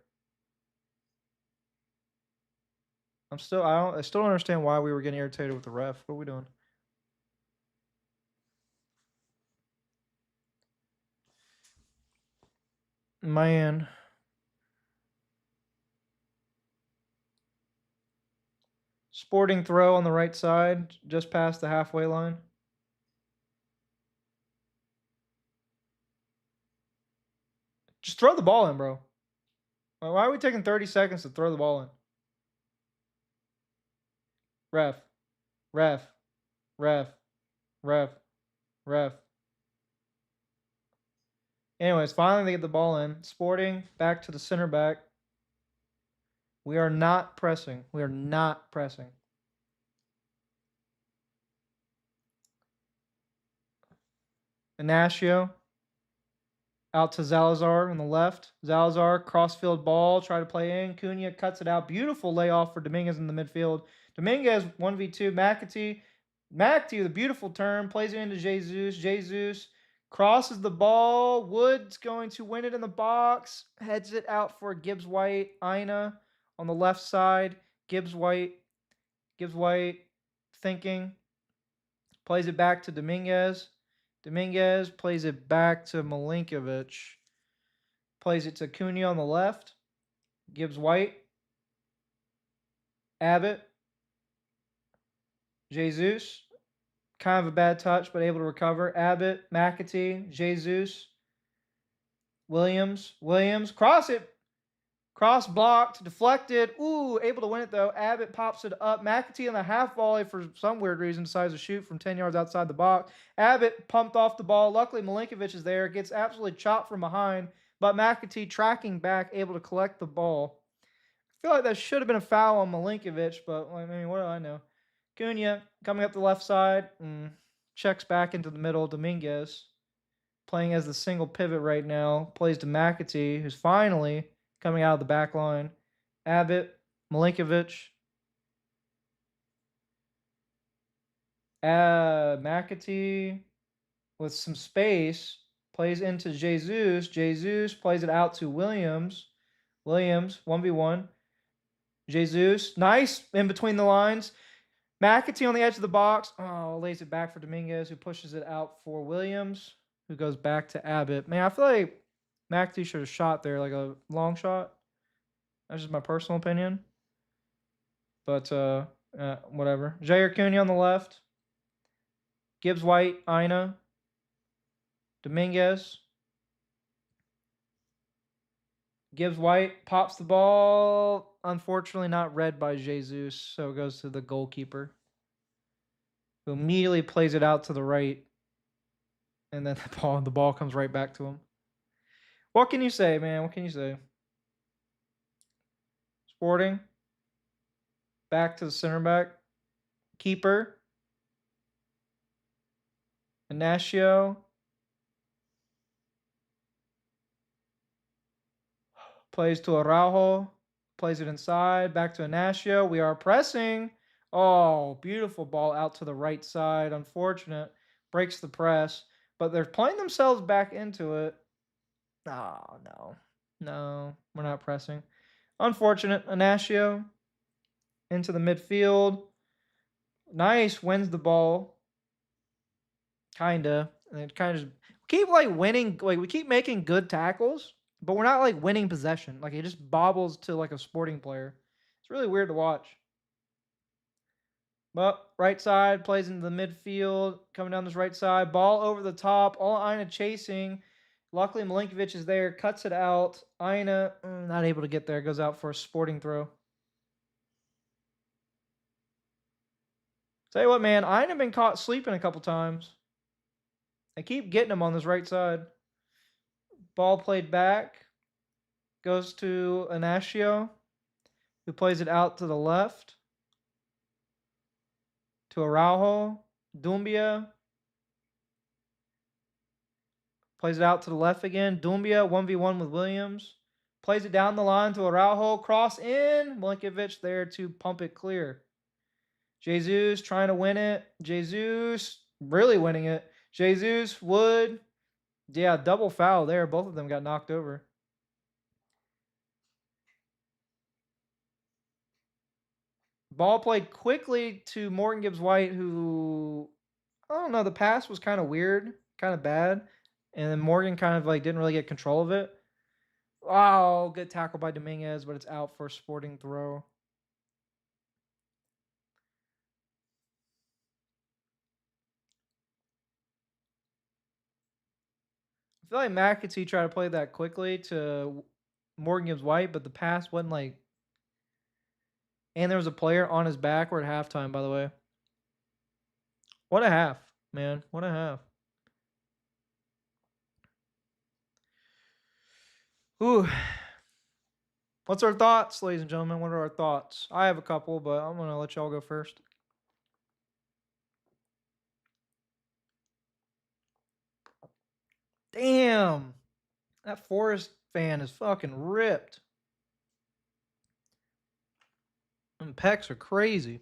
I still don't understand why we were getting irritated with the ref. What are we doing? Man. Sporting throw on the right side, just past the halfway line. Just throw the ball in, bro. Why are we taking 30 seconds to throw the ball in? Ref, ref, ref, ref, ref. Anyways, finally they get the ball in. Sporting back to the center back. We are not pressing. We are not pressing. Inacio out to Zalazar on the left. Zalazar, crossfield ball, try to play in. Cunha cuts it out. Beautiful layoff for Dominguez in the midfield. Dominguez 1v2. McAtee. McAtee with a beautiful turn. Plays it into Jesus. Jesus crosses the ball. Wood's going to win it in the box. Heads it out for Gibbs White. Ina on the left side. Gibbs White. Gibbs White thinking. Plays it back to Dominguez. Dominguez plays it back to Milinkovic. Plays it to Cunha on the left. Gibbs White. Abbott. Jesus. Kind of a bad touch, but able to recover. Abbott. McAtee. Jesus. Williams. Williams. Cross it. Cross blocked. Deflected. Ooh, able to win it though. Abbott pops it up. McAtee on the half volley for some weird reason decides to shoot from 10 yards outside the box. Abbott pumped off the ball. Luckily, Milinkovic is there. Gets absolutely chopped from behind. But McAtee tracking back, able to collect the ball. I feel like that should have been a foul on Milinkovic, but I mean, what do I know? Cunha coming up the left side. Checks back into the middle. Dominguez playing as the single pivot right now, plays to McAtee, who's finally coming out of the back line. Abbott, Milinkovic, McAtee with some space, plays into Jesus. Jesus plays it out to Williams. Williams, 1v1. Jesus, nice in between the lines. McAtee on the edge of the box. Oh, lays it back for Dominguez, who pushes it out for Williams, who goes back to Abbott. Man, I feel like McAtee should have shot there, like a long shot. That's just my personal opinion. But whatever. Jair Cooney on the left. Gibbs White, Ina. Dominguez. Gibbs White pops the ball. Unfortunately, not read by Jesus, so it goes to the goalkeeper, who immediately plays it out to the right, and then the ball comes right back to him. What can you say, man? What can you say? Sporting. Back to the center back. Keeper. Ignacio. Plays to Araujo. Plays it inside. Back to Ignacio. We are pressing. Oh, beautiful ball out to the right side. Unfortunate. Breaks the press. But they're playing themselves back into it. Oh, no. No, we're not pressing. Unfortunate. Ignacio into the midfield. Nice. Wins the ball. Kinda. And it kind of keep like winning. Like we keep making good tackles, but we're not like winning possession. Like it just bobbles to like a sporting player. It's really weird to watch. But right side plays into the midfield, coming down this right side. Ball over the top. All Ina chasing. Luckily, Milinkovic is there, cuts it out. Ina not able to get there. Goes out for a sporting throw. Tell you what, man, Ina been caught sleeping a couple times. They keep getting him on this right side. Ball played back. Goes to Ignacio, who plays it out to the left. To Araujo. Dumbia. Plays it out to the left again. Dumbia, 1v1 with Williams. Plays it down the line to Araujo. Cross in. Milinkovic there to pump it clear. Jesus trying to win it. Jesus really winning it. Jesus, Wood. Yeah, double foul there. Both of them got knocked over. Ball played quickly to Morgan Gibbs White, who, I don't know, the pass was kind of weird, kind of bad. And then Morgan kind of like didn't really get control of it. Oh, good tackle by Dominguez, but it's out for a sporting throw. I feel like McAtee tried to play that quickly to Morgan Gibbs White, but the pass wasn't like. And there was a player on his back. We're at halftime, by the way. What a half, man. What a half. Ooh. What's our thoughts, ladies and gentlemen? What are our thoughts? I have a couple, but I'm going to let y'all go first. Damn. That Forest fan is fucking ripped. Them pecs are crazy.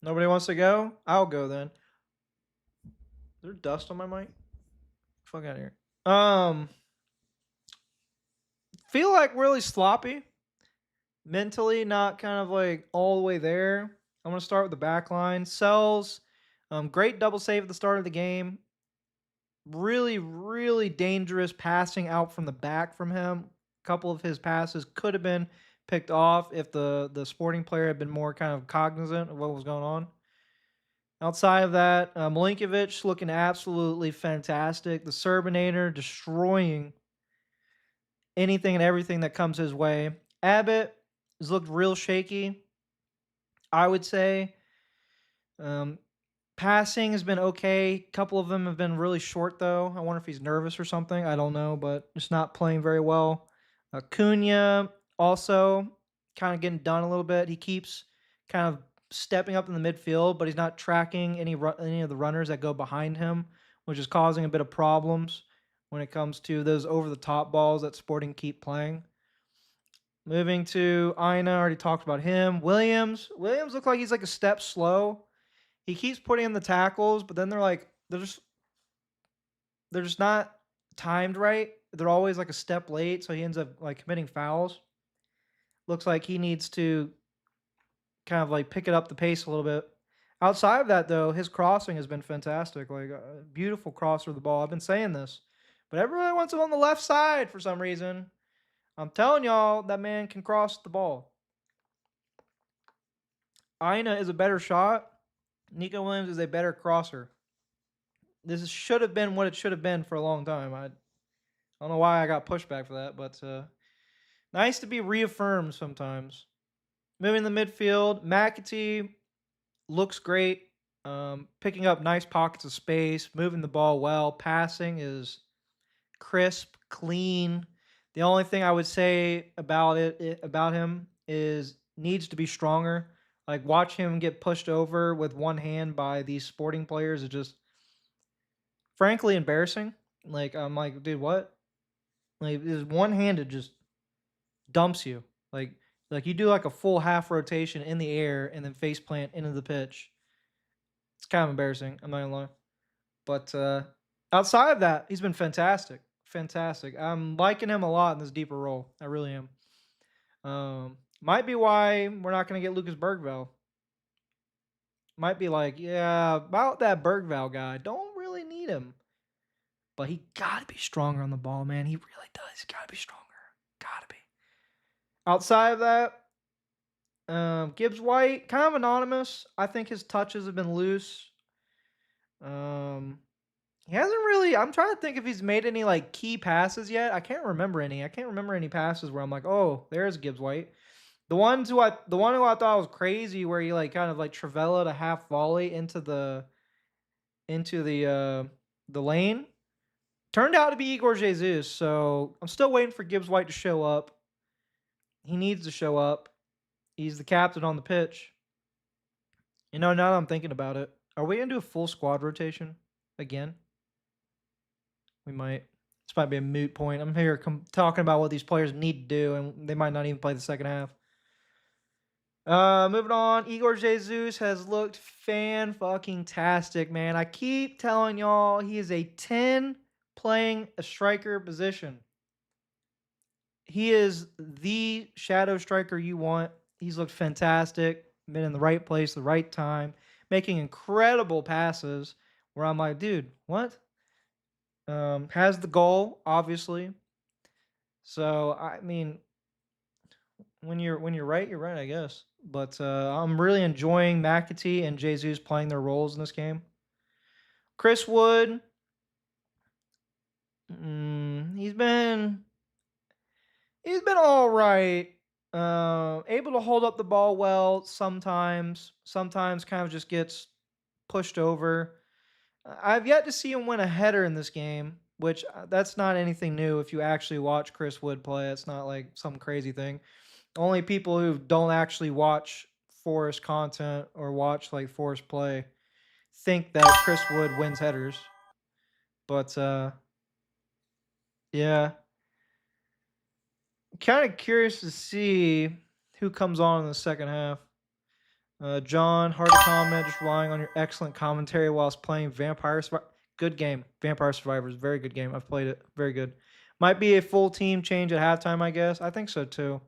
Nobody wants to go? I'll go then. Is there dust on my mic? Fuck out of here. Feel like really sloppy. Mentally not kind of like all the way there. I'm gonna start with the back line. Sells. Great double save at the start of the game. Really, really dangerous passing out from the back from him. A couple of his passes could have been picked off if the sporting player had been more kind of cognizant of what was going on. Outside of that, Milinkovic looking absolutely fantastic. The Serbinator destroying anything and everything that comes his way. Abbott has looked real shaky, I would say. Passing has been okay. A couple of them have been really short, though. I wonder if he's nervous or something. I don't know, but just not playing very well. Cunha also kind of getting done a little bit. He keeps kind of stepping up in the midfield, but he's not tracking any of the runners that go behind him, which is causing a bit of problems when it comes to those over the top balls that Sporting keep playing. Moving to Ina, already talked about him. Williams looks like he's like a step slow. He keeps putting in the tackles, but then they're just not timed right. They're always like a step late, so he ends up like committing fouls. Looks like he needs to kind of like pick it up the pace a little bit. Outside of that, though, his crossing has been fantastic. Like a beautiful crosser of the ball. I've been saying this, but everybody wants him on the left side for some reason. I'm telling y'all, that man can cross the ball. Ina is a better shot. Nico Williams is a better crosser. Should have been what it should have been for a long time. I don't know why I got pushback for that, but nice to be reaffirmed sometimes. Moving to the midfield, McAtee looks great. Picking up nice pockets of space, moving the ball well. Passing is crisp, clean. The only thing I would say about him is needs to be stronger. Like watch him get pushed over with one hand by these Sporting players is just frankly embarrassing. Like I'm like, dude, what? Like this one handed just dumps you. Like like you do like a full half rotation in the air and then face plant into the pitch. It's kind of embarrassing. I'm not gonna lie. But outside of that, he's been fantastic. Fantastic. I'm liking him a lot in this deeper role. I really am. Might be why we're not going to get Lucas Bergvall. Might be like, yeah, about that Bergvall guy. Don't really need him. But he got to be stronger on the ball, man. He really does. He's got to be stronger. Got to be. Outside of that, Gibbs White, kind of anonymous. I think his touches have been loose. He hasn't really. I'm trying to think if he's made any like key passes yet. I can't remember any. I can't remember any passes where I'm like, oh, there's Gibbs White. The one who I thought was crazy, where he like kind of like travellaed a half volley into the lane, turned out to be Igor Jesus. So I'm still waiting for Gibbs White to show up. He needs to show up. He's the captain on the pitch. Now that I'm thinking about it, are we gonna do a full squad rotation again? We might. This might be a moot point. I'm here talking about what these players need to do, and they might not even play the second half. Moving on. Igor Jesus has looked fan-fucking-tastic, man. I keep telling y'all he is a 10 playing a striker position. He is the shadow striker you want. He's looked fantastic. Been in the right place, the right time, making incredible passes. Where I'm like, dude, what? Has the goal, obviously. So I mean, when you're right, you're right, I guess. But I'm really enjoying McAtee and Jesus playing their roles in this game. Chris Wood, he's been all right. Able to hold up the ball well sometimes. Sometimes kind of just gets pushed over. I've yet to see him win a header in this game, which that's not anything new if you actually watch Chris Wood play. It's not like some crazy thing. Only people who don't actually watch Forest content or watch like Forest play think that Chris Wood wins headers. But yeah, kind of curious to see who comes on in the second half. John, hard to comment, just relying on your excellent commentary whilst playing Vampire Survivor. Good game. Vampire Survivors, very good game. I've played it. Very good. Might be a full team change at halftime, I guess. I think so too.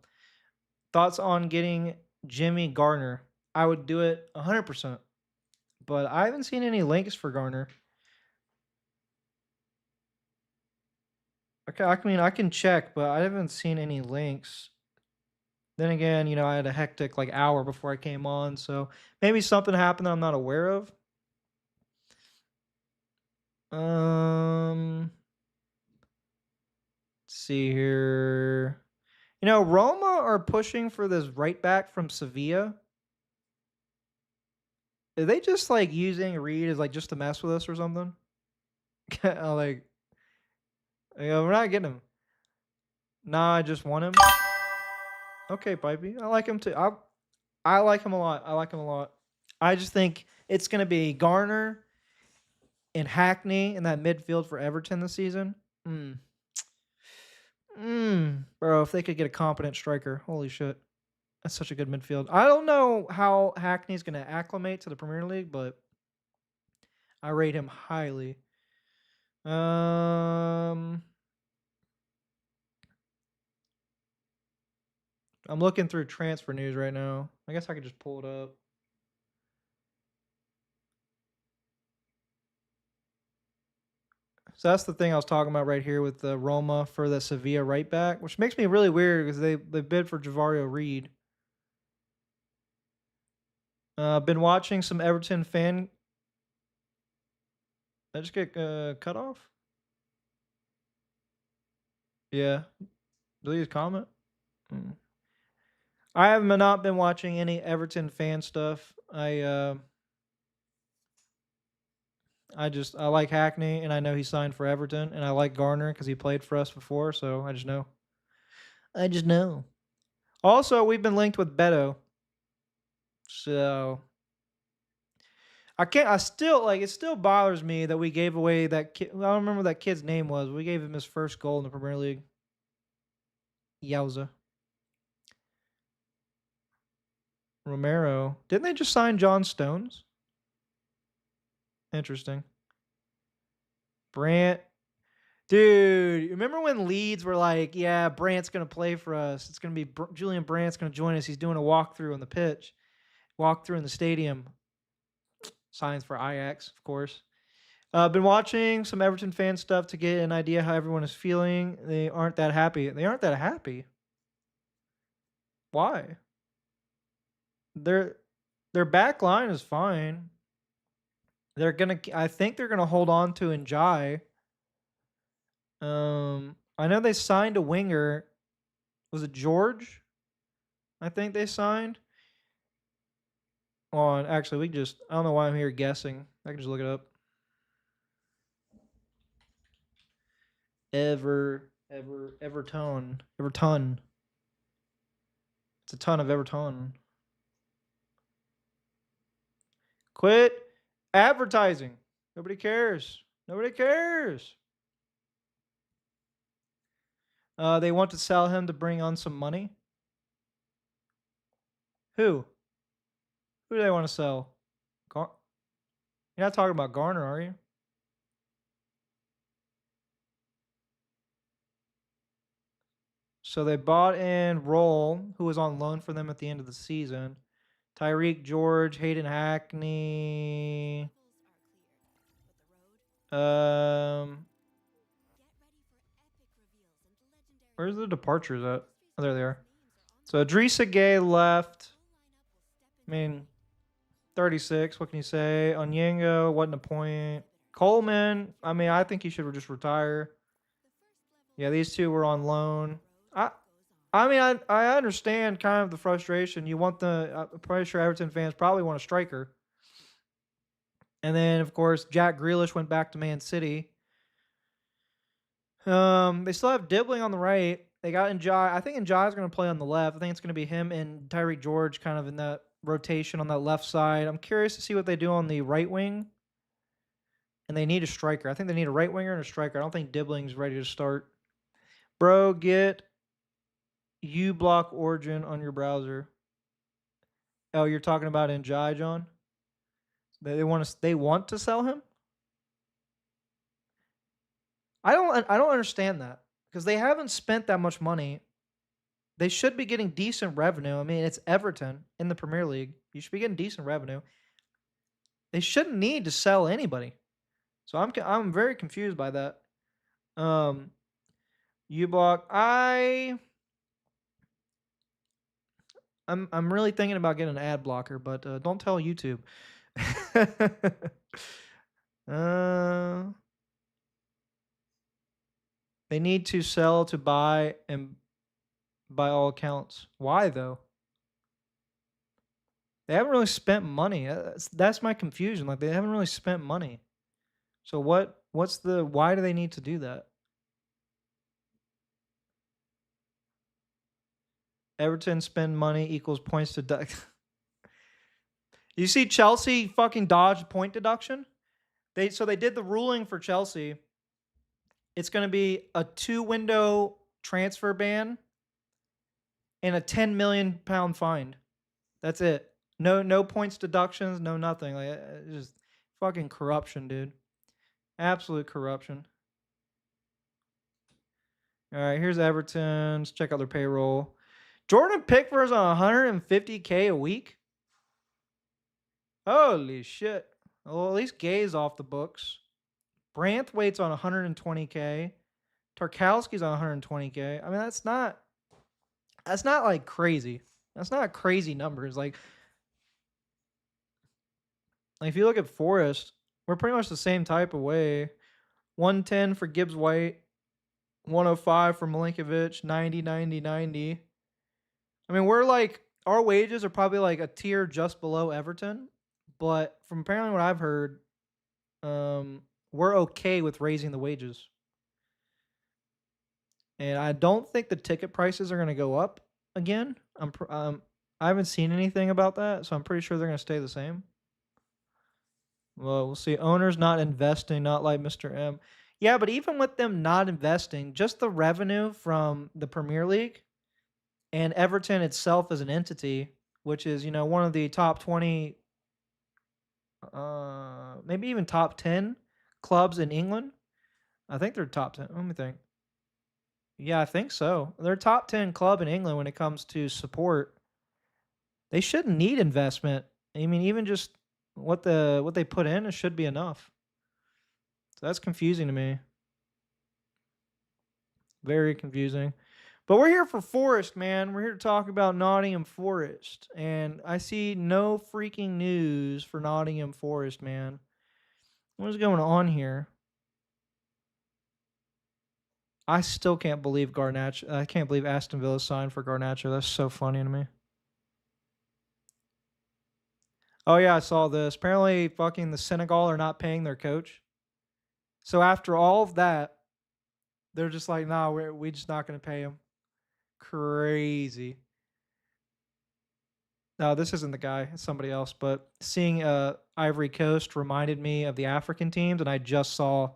Thoughts on getting Jimmy Garner? I would do it 100%. But I haven't seen any links for Garner. Okay, I mean, I can check, but I haven't seen any links. Then again, I had a hectic like hour before I came on, so maybe something happened that I'm not aware of. Let's see here. Roma are pushing for this right back from Sevilla. Are they just like using Reed as like just to mess with us or something? Like, we're not getting him. Nah, I just want him. Okay, Pipey. I like him too. I like him a lot. I like him a lot. I just think it's gonna be Garner and Hackney in that midfield for Everton this season. Mm. Bro, if they could get a competent striker, holy shit. That's such a good midfield. I don't know how Hackney's going to acclimate to the Premier League, but I rate him highly. I'm looking through transfer news right now. I guess I could just pull it up. So that's the thing I was talking about right here with the Roma for the Sevilla right back, which makes me really weird because they bid for Javario Reed. Been watching some Everton fan. Did I just get cut off? Yeah. Please comment. I have not been watching any Everton fan stuff. I like Hackney, and I know he signed for Everton, and I like Garner because he played for us before, so I just know. Also, we've been linked with Beto, so I can't. I still like. It still bothers me that we gave away that kid. I don't remember what that kid's name was. We gave him his first goal in the Premier League. Yowza. Romero. Didn't they just sign John Stones? Interesting. Brant. Dude, remember when Leeds were like, yeah, Brandt's going to play for us. It's going to be Julian Brandt's going to join us. He's doing a walkthrough on the pitch, walkthrough in the stadium. Signs for Ajax, of course. Been watching some Everton fan stuff to get an idea how everyone is feeling. They aren't that happy. They aren't that happy. Why? Their back line is fine. I think they're gonna hold on to Njai. I know they signed a winger. Was it George? I think they signed. Actually, I don't know why I'm here guessing. I can just look it up. Everton. It's a ton of Everton. Quit advertising. Nobody cares. Nobody cares. They want to sell him to bring on some money. Who? Who do they want to sell? You're not talking about Garner, are you? So they bought in Roll, who was on loan for them at the end of the season. Tyreek George, Hayden Hackney. Where's the departures at? Oh, there they are. So Idrissa Gay left. I mean, 36. What can you say? Onyengo wasn't a point. Coleman. I mean, I think he should just retire. Yeah, these two were on loan. I understand kind of the frustration. You want I'm pretty sure Everton fans probably want a striker. And then, of course, Jack Grealish went back to Man City. They still have Dibbling on the right. They got Njai. I think Njai's going to play on the left. I think it's going to be him and Tyreek George kind of in that rotation on that left side. I'm curious to see what they do on the right wing. And they need a striker. I think they need a right winger and a striker. I don't think Dibbling's ready to start. Bro, get uBlock Origin on your browser. Oh, you're talking about Njai, John? They want to sell him? I don't understand that because they haven't spent that much money. They should be getting decent revenue. I mean, it's Everton in the Premier League. You should be getting decent revenue. They shouldn't need to sell anybody. So I'm very confused by that. uBlock. I'm really thinking about getting an ad blocker, but don't tell YouTube. They need to sell to buy, and by all accounts. Why though? They haven't really spent money. That's my confusion. Like they haven't really spent money. So why do they need to do that? Everton spend money equals points to you see Chelsea fucking dodged point deduction? They did the ruling for Chelsea. It's going to be a 2-window transfer ban and a £10 million fine. That's it. No points deductions, no nothing. Like just fucking corruption, dude. Absolute corruption. All right, here's Everton's. Check out their payroll. Jordan Pickford's on 150K a week. Holy shit. Well, at least Gay's off the books. Branthwaite's on 120K. Tarkowski's on 120K. I mean, that's not like crazy. That's not crazy numbers. Like if you look at Forest, we're pretty much the same type of way. 110 for Gibbs White, 105 for Milinkovic, 90, 90, 90. I mean, we're like our wages are probably like a tier just below Everton, but from apparently what I've heard, we're okay with raising the wages. And I don't think the ticket prices are going to go up again. I haven't seen anything about that, so I'm pretty sure they're going to stay the same. Well, we'll see. Owners not investing, not like Mr. M. Yeah, but even with them not investing, just the revenue from the Premier League and Everton itself as an entity, which is, one of the top 20, maybe even top 10 clubs in England. I think they're top 10. Let me think. Yeah, I think so. They're top 10 club in England when it comes to support. They shouldn't need investment. I mean, even just what they put in, it should be enough. So that's confusing to me. Very confusing. But we're here for Forest, man. We're here to talk about Nottingham Forest. And I see no freaking news for Nottingham Forest, man. What is going on here? I still can't believe Garnacho. I can't believe Aston Villa signed for Garnacho. That's so funny to me. Oh yeah, I saw this. Apparently, fucking the Senegal are not paying their coach. So after all of that, they're just like, nah, we just not gonna pay him. Crazy. No, this isn't the guy. It's somebody else. But seeing Ivory Coast reminded me of the African teams, and I just saw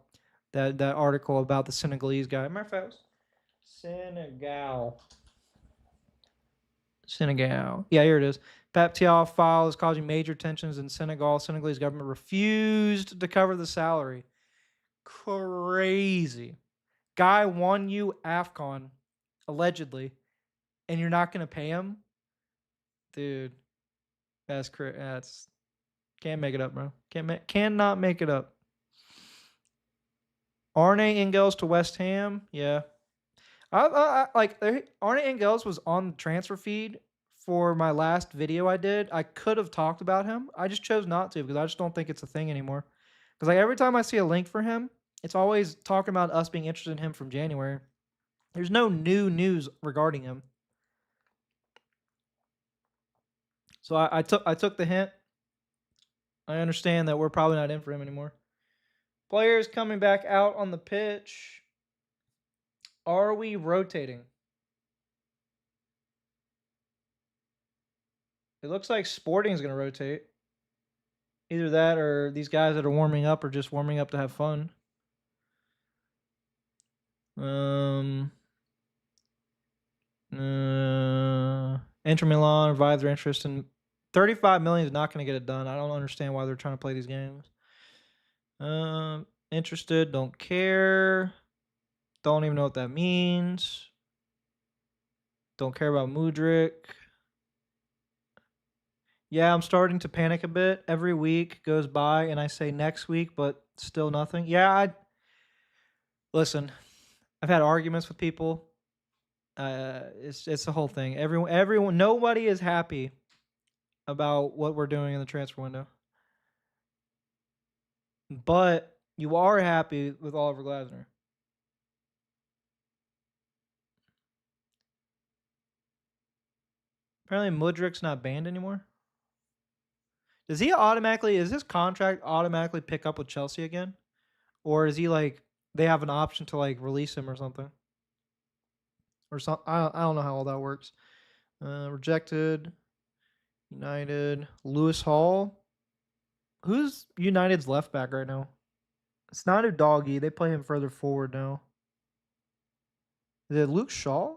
that article about the Senegalese guy. Matter of fact, Senegal. Yeah, here it is. Pep Thiaw file is causing major tensions in Senegal. Senegalese government refused to cover the salary. Crazy. Guy won you AFCON, allegedly, and you're not going to pay him? Dude, that's crazy. That's can't make it up, bro. Cannot make it up. Arne Ingels to West Ham. Yeah. Arne Ingels was on the transfer feed for my last video I did. I could have talked about him. I just chose not to because I just don't think it's a thing anymore. Because like every time I see a link for him, it's always talking about us being interested in him from January. There's no new news regarding him. So I took the hint. I understand that we're probably not in for him anymore. Players coming back out on the pitch. Are we rotating? It looks like Sporting is going to rotate. Either that or these guys that are warming up are just warming up to have fun. Inter Milan revive their interest in 35 million is not going to get it done. I don't understand why they're trying to play these games. Interested, don't care. Don't even know what that means. Don't care about Mudryk. Yeah, I'm starting to panic a bit. Every week goes by and I say next week, but still nothing. Yeah, listen. I've had arguments with people. It's the whole thing. Everyone, nobody is happy about what we're doing in the transfer window. But you are happy with Oliver Glasner. Apparently, Mudryk's not banned anymore. Is his contract automatically pick up with Chelsea again? Or is he like, they have an option to like release him or something? Or something? I don't know how all that works. Rejected. United. Lewis Hall. Who's United's left back right now? It's not a doggy. They play him further forward now. Is it Luke Shaw?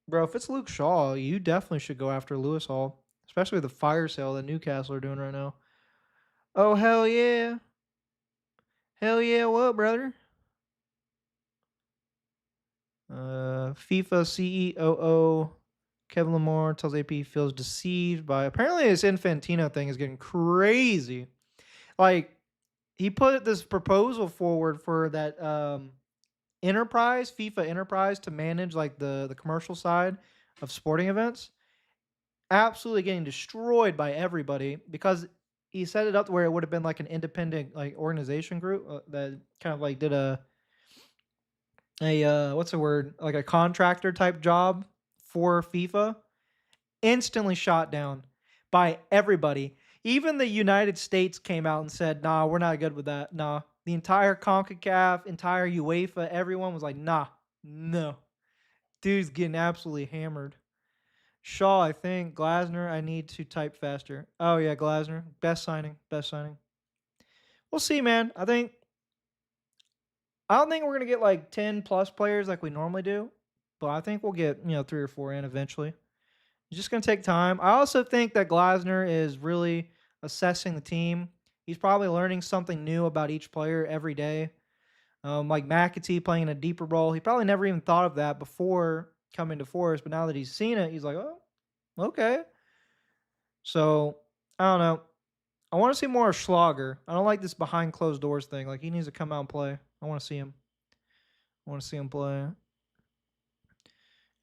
Bro, if it's Luke Shaw, you definitely should go after Lewis Hall, especially with the fire sale that Newcastle are doing right now. Oh, hell yeah. Hell yeah, what, brother? FIFA CEO Kevin Lamar tells AP he feels deceived by apparently this Infantino thing is getting crazy. Like he put this proposal forward for that enterprise, FIFA enterprise to manage like the commercial side of sporting events. Absolutely getting destroyed by everybody because he set it up to where it would have been like an independent like organization group that kind of like did a what's the word, like a contractor type job for FIFA, instantly shot down by everybody. Even the United States came out and said, "Nah, we're not good with that." Nah, the entire CONCACAF, entire UEFA, everyone was like, "Nah, no." Dude's getting absolutely hammered. Shaw, I think. Glasner, I need to type faster. Oh yeah, Glasner, best signing, best signing. We'll see, man. I don't think we're gonna get like 10 plus players like we normally do, but I think we'll get 3 or 4 in eventually. It's just gonna take time. I also think that Glasner is really assessing the team. He's probably learning something new about each player every day. Like McAtee playing in a deeper role. He probably never even thought of that before coming to Forest, but now that he's seen it, he's like, oh, okay. So I don't know. I want to see more of Schlager. I don't like this behind closed doors thing. Like he needs to come out and play. I want to see him. I want to see him play.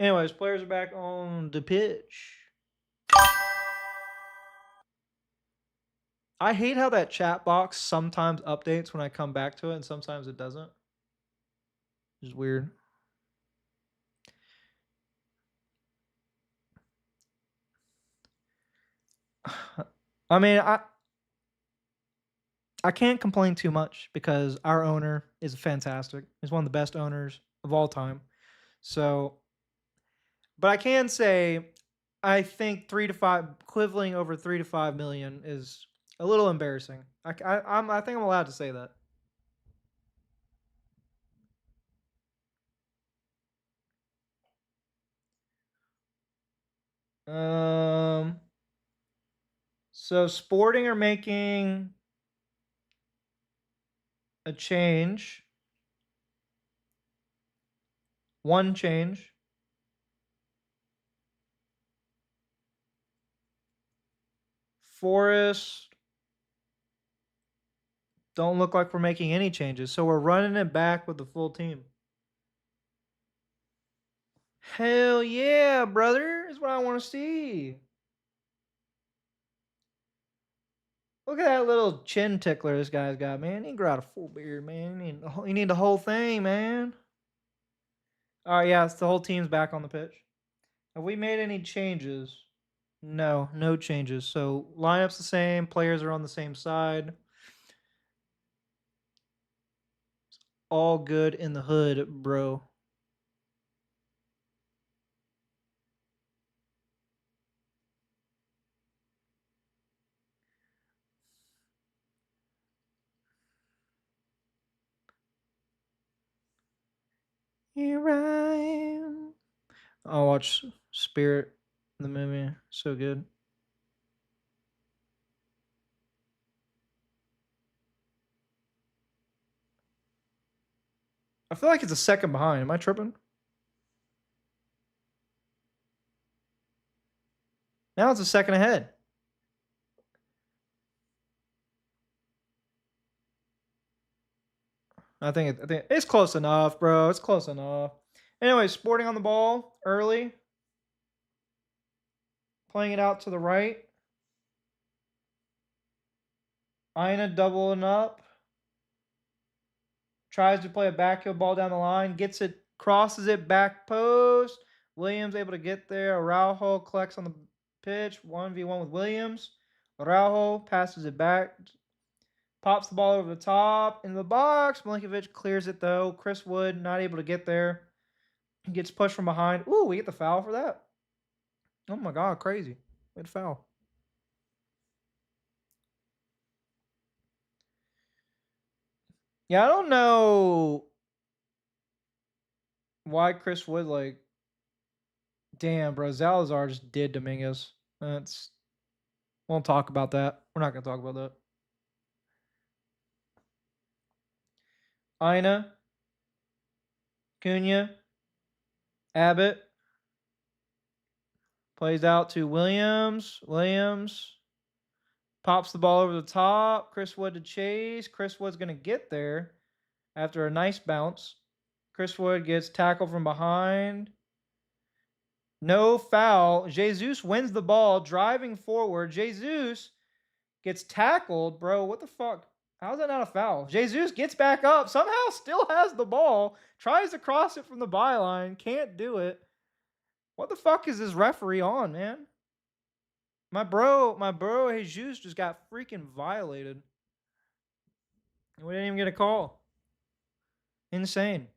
Anyways, players are back on the pitch. I hate how that chat box sometimes updates when I come back to it, and sometimes it doesn't. It's weird. I mean, I can't complain too much because our owner is fantastic. He's one of the best owners of all time. So, but I can say, I think 3 to 5, quibbling over 3 to 5 million is a little embarrassing. I think I'm allowed to say that. Um, so Sporting are making a change, one change. Forest don't look like we're making any changes, so we're running it back with the full team. Hell yeah, brother! Is what I want to see. Look at that little chin tickler this guy's got, man. He can grow out a full beard, man. You need the whole thing, man. All right, yeah, it's the whole team's back on the pitch. Have we made any changes? No, no changes. So lineup's the same. Players are on the same side. All good in the hood, bro. Here I am. I'll watch Spirit, the movie. So good. I feel like it's a second behind. Am I tripping? Now it's a second ahead. I think it's close enough, bro. It's close enough. Anyway, Sporting on the ball early, playing it out to the right. Ina doubling up. Tries to play a backheel ball down the line. Gets it, crosses it back post. Williams able to get there. Araujo collects on the pitch. 1v1 with Williams. Araujo passes it back. Pops the ball over the top in the box. Milinkovic clears it though. Chris Wood not able to get there. He gets pushed from behind. Ooh, we get the foul for that. Oh my god, crazy. Good foul. Yeah, I don't know why Chris Wood like. Damn, bro, Salazar just did Dominguez. That's won't talk about that. We're not gonna talk about that. Ina, Cunha, Abbott plays out to Williams. Williams pops the ball over the top. Chris Wood to chase. Chris Wood's gonna get there after a nice bounce. Chris Wood gets tackled from behind. No foul. Jesus wins the ball, driving forward. Jesus gets tackled, bro. What the fuck? How's that not a foul? Jesus gets back up, somehow still has the ball, tries to cross it from the byline, can't do it. What the fuck is this referee on, man? My bro Jesus just got freaking violated. We didn't even get a call. Insane.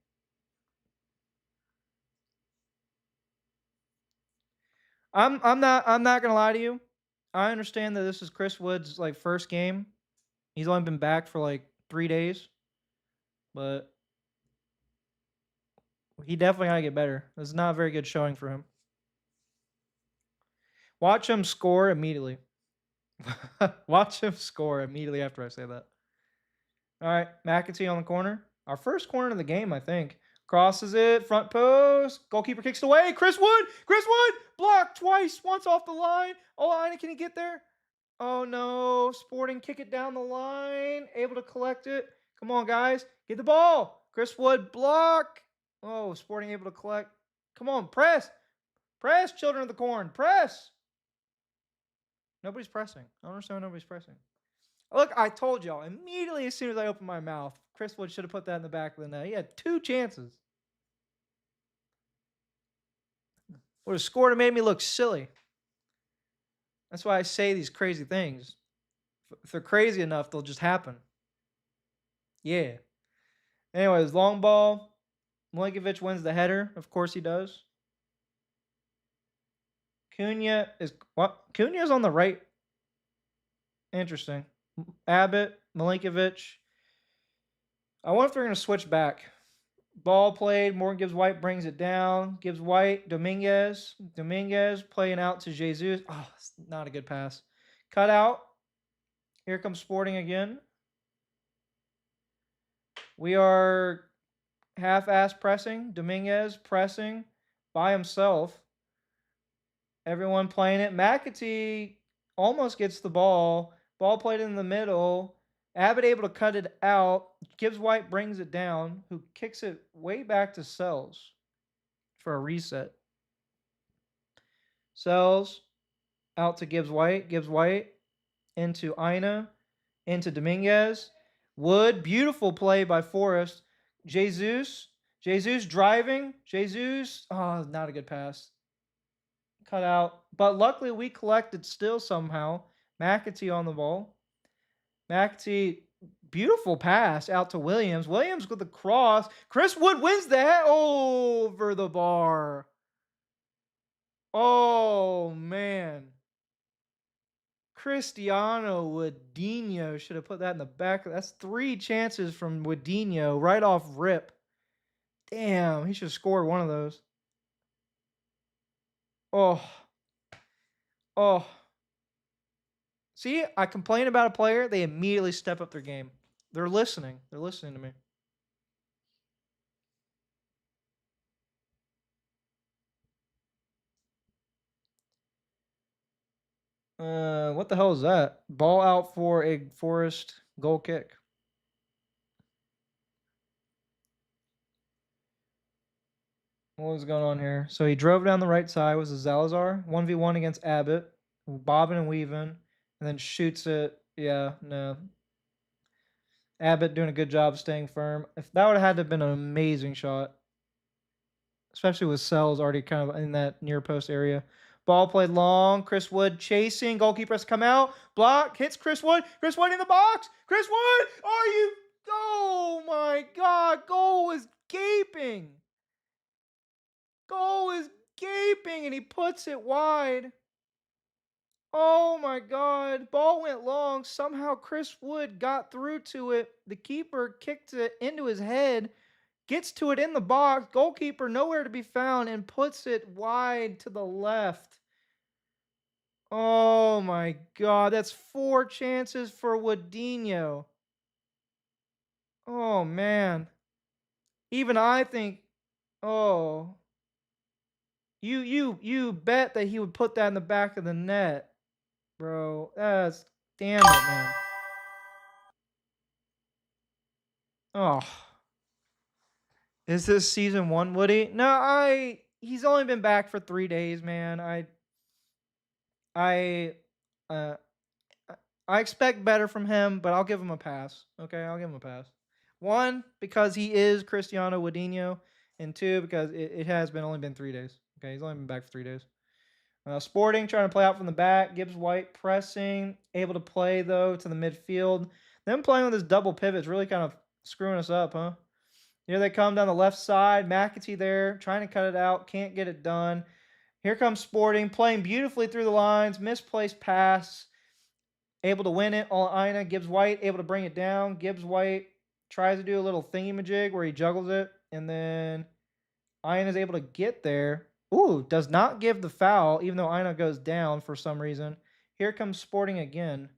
I'm not gonna lie to you. I understand that this is Chris Wood's like first game. He's only been back for like 3 days, but he definitely gotta get better. This is not a very good showing for him. Watch him score immediately. Watch him score immediately after I say that. All right, McAtee on the corner. Our first corner of the game, I think. Crosses it, front post. Goalkeeper kicks it away. Chris Wood! Chris Wood! Blocked twice, once off the line. Oh, can he get there? Oh no, Sporting kick it down the line. Able to collect it. Come on, guys. Get the ball. Chris Wood block. Oh, Sporting able to collect. Come on, press. Press, children of the corn. Press. Nobody's pressing. I don't understand why nobody's pressing. Look, I told y'all immediately as soon as I opened my mouth, Chris Wood should have put that in the back of the net. He had 2 chances. Would have scored and made me look silly. That's why I say these crazy things. If they're crazy enough, they'll just happen. Yeah. Anyways, long ball. Milinkovic wins the header. Of course he does. Cunha is what? Cunha's on the right. Interesting. Abbott, Milinkovic. I wonder if they're going to switch back. Ball played. Morgan Gibbs White brings it down. Gibbs White, Dominguez. Dominguez playing out to Jesus. Oh, it's not a good pass. Cut out. Here comes Sporting again. We are half-ass pressing. Dominguez pressing by himself. Everyone playing it. McAtee almost gets the ball. Ball played in the middle. Abbott able to cut it out. Gibbs White brings it down, who kicks it way back to Sells for a reset. Sells out to Gibbs White. Gibbs White into Ina. Into Dominguez. Wood. Beautiful play by Forest. Jesus. Jesus driving. Jesus. Oh, not a good pass. Cut out. But luckily we collected still somehow. McAtee on the ball. McAtee, beautiful pass out to Williams. Williams with the cross. Chris Wood wins that over the bar. Oh, man. Cristiano Woodinho should have put that in the back. That's 3 chances from Woodinho right off rip. Damn, he should have scored one of those. Oh. Oh. See, I complain about a player, they immediately step up their game. They're listening. They're listening to me. What the hell is that? Ball out for a Forest goal kick. What was going on here? So he drove down the right side. Was a Salazar 1v1 against Abbott, bobbing and weaving, and then shoots it. Yeah, no. Abbott doing a good job staying firm. If that would have had to have been an amazing shot, especially with Sells already kind of in that near post area. Ball played long. Chris Wood chasing. Goalkeeper has come out. Block. Hits Chris Wood. Chris Wood in the box. Chris Wood. Are you? Oh my God. Goal is gaping. Goal is gaping and he puts it wide. Oh my God. Ball went long. Somehow Chris Wood got through to it. The keeper kicked it into his head, gets to it in the box. Goalkeeper nowhere to be found and puts it wide to the left. Oh my God. That's 4 chances for Woodinho. Oh man. Even I think, oh, you bet that he would put that in the back of the net, bro. That's damn it, man. Oh, is this season 1, Woody? No, he's only been back for 3 days, man. I uh I expect better from him, but I'll give him a pass. Okay, I'll give him a pass. 1, because he is Cristiano Woodinho, and 2, because it has been only been 3 days. Okay, he's only been back for 3 days. Sporting trying to play out from the back. Gibbs White pressing, able to play though to the midfield. Them playing with this double pivot is really kind of screwing us up, huh? Here they come down the left side. McAtee there trying to cut it out, can't get it done. Here comes Sporting playing beautifully through the lines. Misplaced pass, able to win it. All Ina. Gibbs White able to bring it down. Gibbs White tries to do a little thingy-majig where he juggles it, and then Ina is able to get there. Ooh, does not give the foul, even though Ina goes down for some reason. Here comes Sporting again.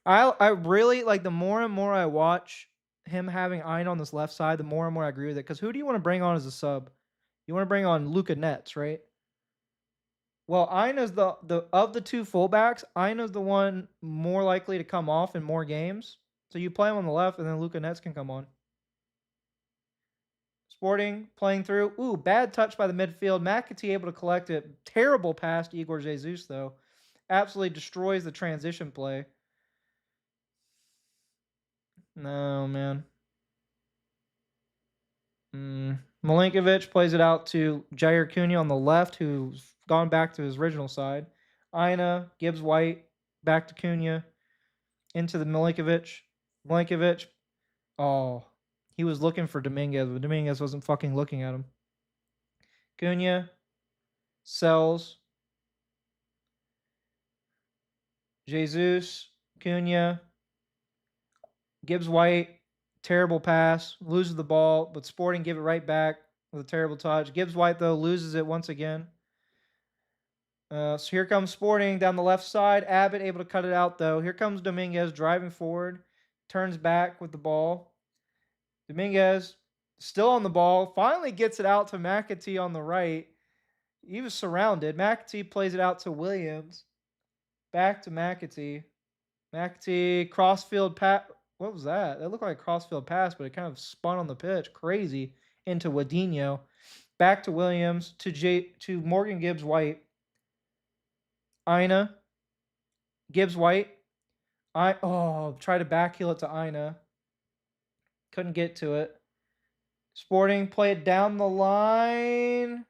I really like, the more and more I watch him having Ina on this left side, the more and more I agree with it. Because who do you want to bring on as a sub? You want to bring on Luca Nets, right? Well, Ina's the of the 2 fullbacks, Ina's the one more likely to come off in more games. So you play him on the left, and then Luca Nets can come on. Sporting playing through. Ooh, bad touch by the midfield. McAtee able to collect it. Terrible pass to Igor Jesus, though. Absolutely destroys the transition play. No, man. Milinkovic plays it out to Jair Cunha on the left, who's gone back to his original side. Ina, Gibbs White, back to Cunha, into the Milinkovic. Milinkovic. Oh, he was looking for Dominguez, but Dominguez wasn't fucking looking at him. Cunha sells. Jesus, Cunha, Gibbs White, terrible pass, loses the ball, but Sporting give it right back with a terrible touch. Gibbs White, though, loses it once again. So here comes Sporting down the left side. Abbott able to cut it out, though. Here comes Dominguez driving forward, turns back with the ball. Dominguez still on the ball, finally gets it out to McAtee on the right. He was surrounded. McAtee plays it out to Williams. Back to McAtee. McAtee, crossfield pass. What was that? That looked like a crossfield pass, but it kind of spun on the pitch. Crazy. Into Wadinho. Back to Williams. To Morgan Gibbs White. Ina. Gibbs White. Try to backheel it to Ina. Couldn't get to it. Sporting play it down the line.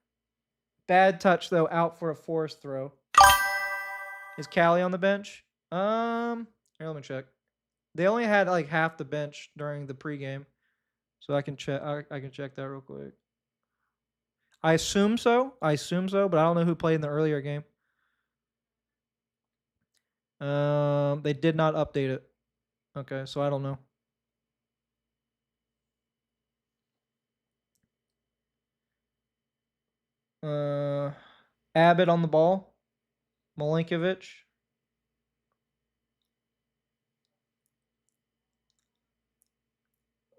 Bad touch, though. Out for a forced throw. Is Callie on the bench? Here, let me check. They only had like half the bench during the pregame, so I can check. I can check that real quick. I assume so. But I don't know who played in the earlier game. They did not update it. Okay, so I don't know. Abbott on the ball. Milinkovic.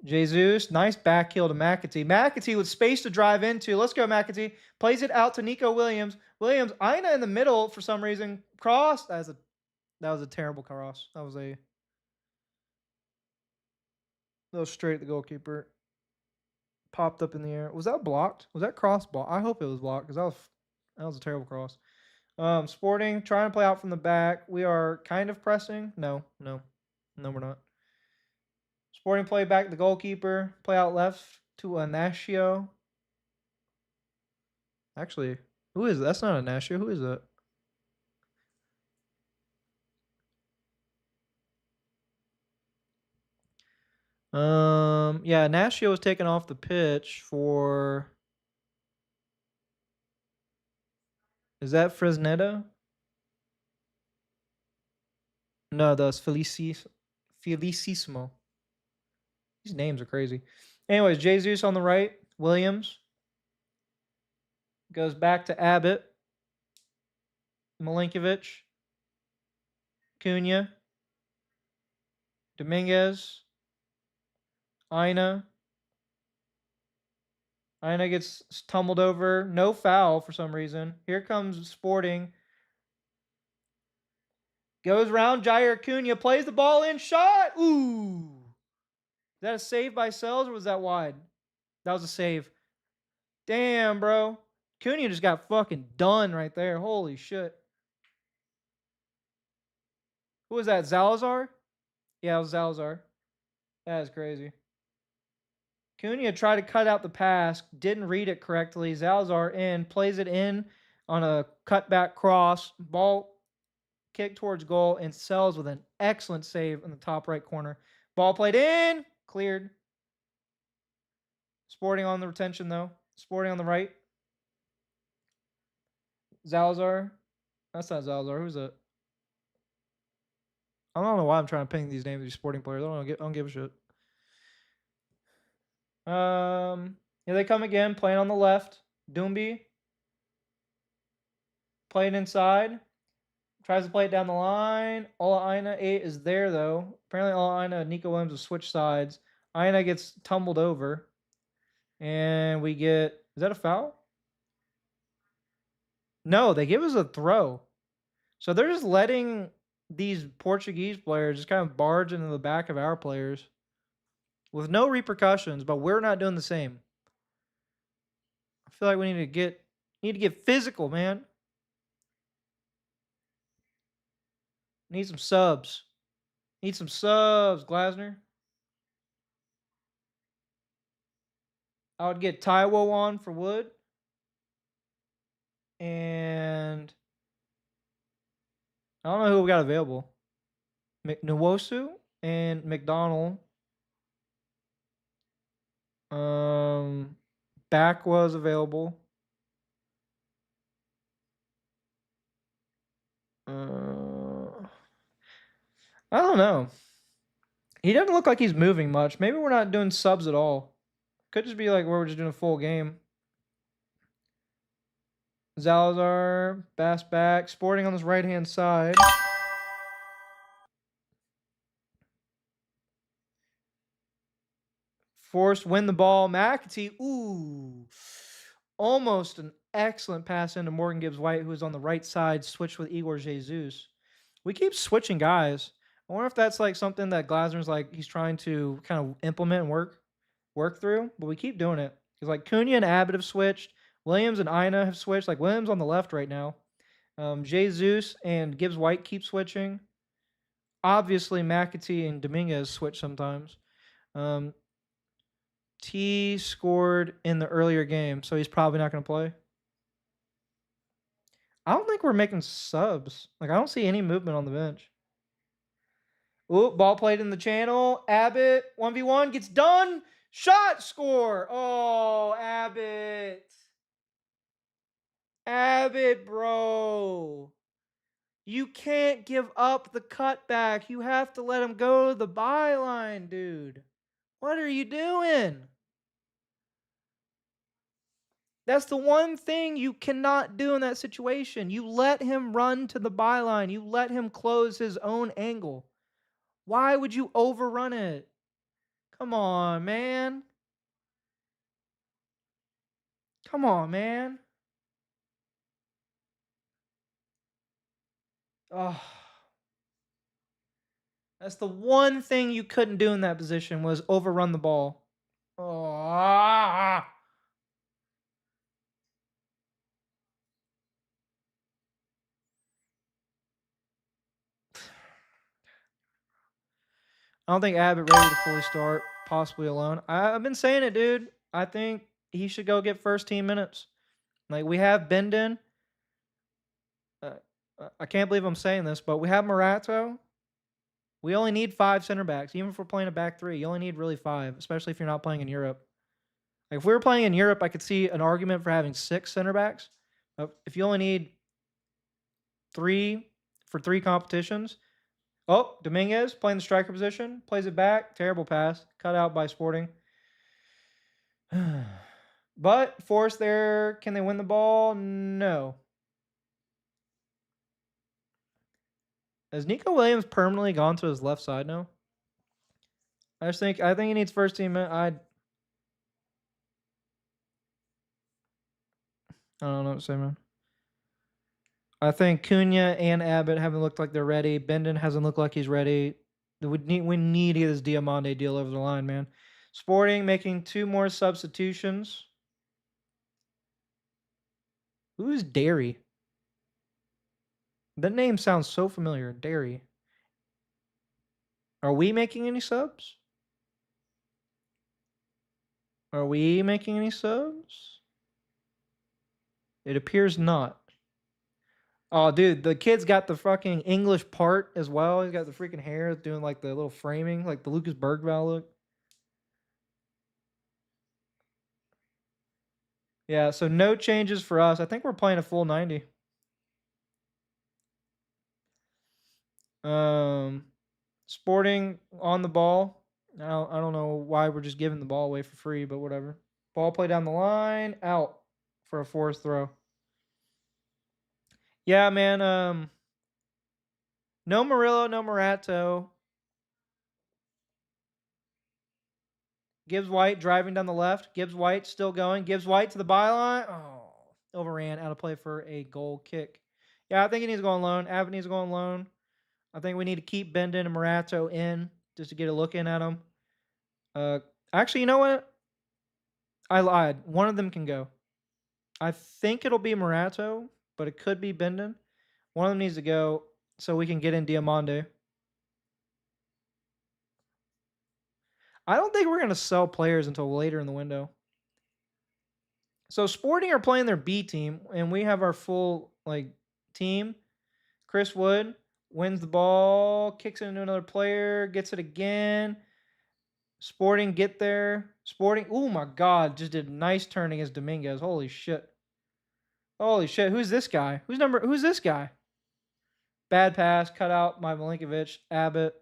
Jesus, nice back heel to McAtee. McAtee with space to drive into. Let's go, McAtee. Plays it out to Nico Williams. Williams, Ina in the middle for some reason. Cross. That was a terrible cross. That was straight at the goalkeeper. Popped up in the air. Was that blocked? Was that cross ball? I hope it was blocked because that was a terrible cross. Sporting trying to play out from the back. We are kind of pressing. No, we're not. Sporting play back to the goalkeeper. Play out left to Anasio. Actually, who is that? That's not Anasio. Who is that? Yeah, Nashio was taken off the pitch for. Is that Fresneda? No, that's Felicissimo. These names are crazy. Anyways, Jesus on the right. Williams goes back to Abbott. Milinkovic. Cunha. Dominguez. Ina. Ina gets tumbled over. No foul for some reason. Here comes Sporting. Goes round. Jair Cunha plays the ball in. Shot. Ooh. Is that a save by Sells or was that wide? That was a save. Damn, bro. Cunha just got fucking done right there. Holy shit. Who was that? Zalazar? Yeah, it was Zalazar. That is crazy. Cunha tried to cut out the pass, didn't read it correctly. Zalazar in, plays it in on a cutback cross. Ball kick towards goal and Sells with an excellent save in the top right corner. Ball played in, cleared. Sporting on the retention though. Sporting on the right. Zalazar. That's not Zalazar. Who's that? I don't know why I'm trying to ping these names of these Sporting players. I don't give a shit. Here they come again, playing on the left. Doomby. Playing inside. Tries to play it down the line. Ola Ina 8 is there though. Apparently Ola Ina and Nico Williams have switched sides. Ina gets tumbled over. And we get, is that a foul? No, they give us a throw. So they're just letting these Portuguese players just kind of barge into the back of our players with no repercussions, but we're not doing the same. I feel like we need to get physical, man. Need some subs. Need some subs, Glasner. I would get Taiwo on for Wood. And I don't know who we got available. McNwosu and McDonald. Back was available. I don't know. He doesn't look like he's moving much. Maybe we're not doing subs at all. Could just be like we're just doing a full game. Zalazar, Bass back, Sporting on this right-hand side. Forced win the ball. McAtee, ooh. Almost an excellent pass into Morgan Gibbs-White, who is on the right side, switched with Igor Jesus. We keep switching guys. I wonder if that's like something that Glasner's like he's trying to kind of implement and work through, but we keep doing it. Because like Cunha and Abbott have switched. Williams and Ina have switched. Like Williams on the left right now. Jesus and Gibbs-White keep switching. Obviously, McAtee and Dominguez switch sometimes. T scored in the earlier game, so he's probably not going to play. I don't think we're making subs. Like, I don't see any movement on the bench. Ooh, ball played in the channel. Abbott, 1v1, gets done. Shot, score. Oh, Abbott. Abbott, bro. You can't give up the cutback. You have to let him go to the byline, dude. What are you doing? That's the one thing you cannot do in that situation. You let him run to the byline. You let him close his own angle. Why would you overrun it? Come on, man. Come on, man. Oh. That's the one thing you couldn't do in that position was overrun the ball. Oh. I don't think Abbott ready to fully start, possibly alone. I've been saying it, dude. I think he should go get first team minutes. Like, we have Benden. I can't believe I'm saying this, but we have Morato. We only need 5 center backs. Even if we're playing a back three, you only need really 5, especially if you're not playing in Europe. Like if we were playing in Europe, I could see an argument for having 6 center backs. If you only need 3 for 3 competitions. Oh, Dominguez playing the striker position, plays it back. Terrible pass, cut out by Sporting. But Forest there, can they win the ball? No. Has Nico Williams permanently gone to his left side now? I think he needs first team. I don't know what to say, man. I think Cunha and Abbott haven't looked like they're ready. Bendon hasn't looked like he's ready. We need to get this Diamande deal over the line, man. Sporting making 2 more substitutions. Who's Derry? That name sounds so familiar. Derry. Are we making any subs? Are we making any subs? It appears not. Oh, dude, the kid's got the fucking English part as well. He's got the freaking hair doing like the little framing, like the Lucas Bergvall look. Yeah, so no changes for us. I think we're playing a full 90. Sporting on the ball. I don't know why we're just giving the ball away for free, but whatever. Ball play down the line, out for a forced throw. Yeah, man. No Murillo, no Morato. Gibbs White driving down the left. Gibbs White still going. Gibbs White to the byline. Oh, overran, out of play for a goal kick. Yeah, I think he needs to go on loan. Abbott needs to go on loan. I think we need to keep Bendon and Morato in just to get a look in at them. Actually, you know what? I lied. One of them can go. I think it'll be Morato, but it could be Bendon. One of them needs to go so we can get in Diamande. I don't think we're going to sell players until later in the window. So Sporting are playing their B team, and we have our full team. Chris Wood wins the ball, kicks it into another player, gets it again. Sporting get there. Sporting, oh my God, just did a nice turning as Dominguez. Holy shit. Holy shit. Who's this guy? Who's this guy? Bad pass, cut out by Milinkovic. Abbott.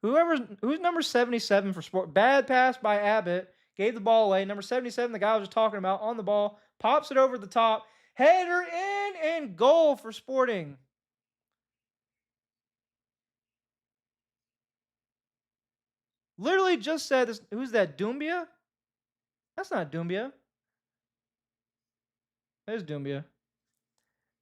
Who's number 77 for Sport? Bad pass by Abbott. Gave the ball away. Number 77, the guy I was just talking about, on the ball. Pops it over the top. Header in and goal for Sporting. Literally just said this. Who's that? Doumbia? That's not Doumbia. There's Doumbia.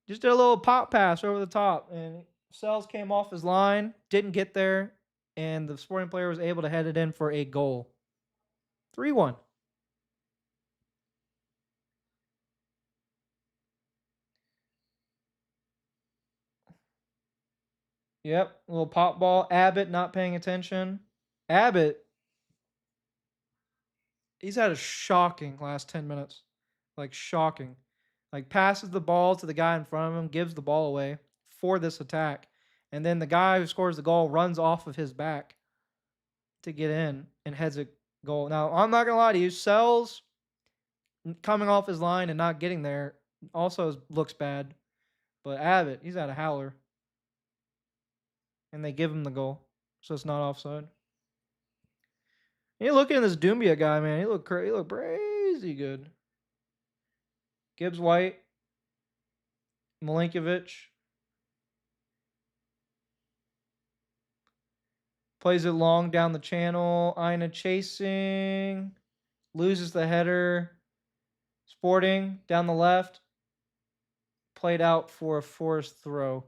Just did a little pop pass over the top, and Sells came off his line, didn't get there, and the Sporting player was able to head it in for a goal. 3-1. Yep, a little pop ball. Abbott not paying attention. Abbott, he's had a shocking last 10 minutes. Like, shocking. Like, passes the ball to the guy in front of him, gives the ball away for this attack. And then the guy who scores the goal runs off of his back to get in and heads a goal. Now, I'm not going to lie to you. Sells coming off his line and not getting there also looks bad. But Abbott, he's had a howler. And they give him the goal. So it's not offside. You looking at this Doumbia guy, man. He looked crazy good. Gibbs White, Milinkovic. Plays it long down the channel. Ina chasing. Loses the header. Sporting down the left. Played out for a forced throw.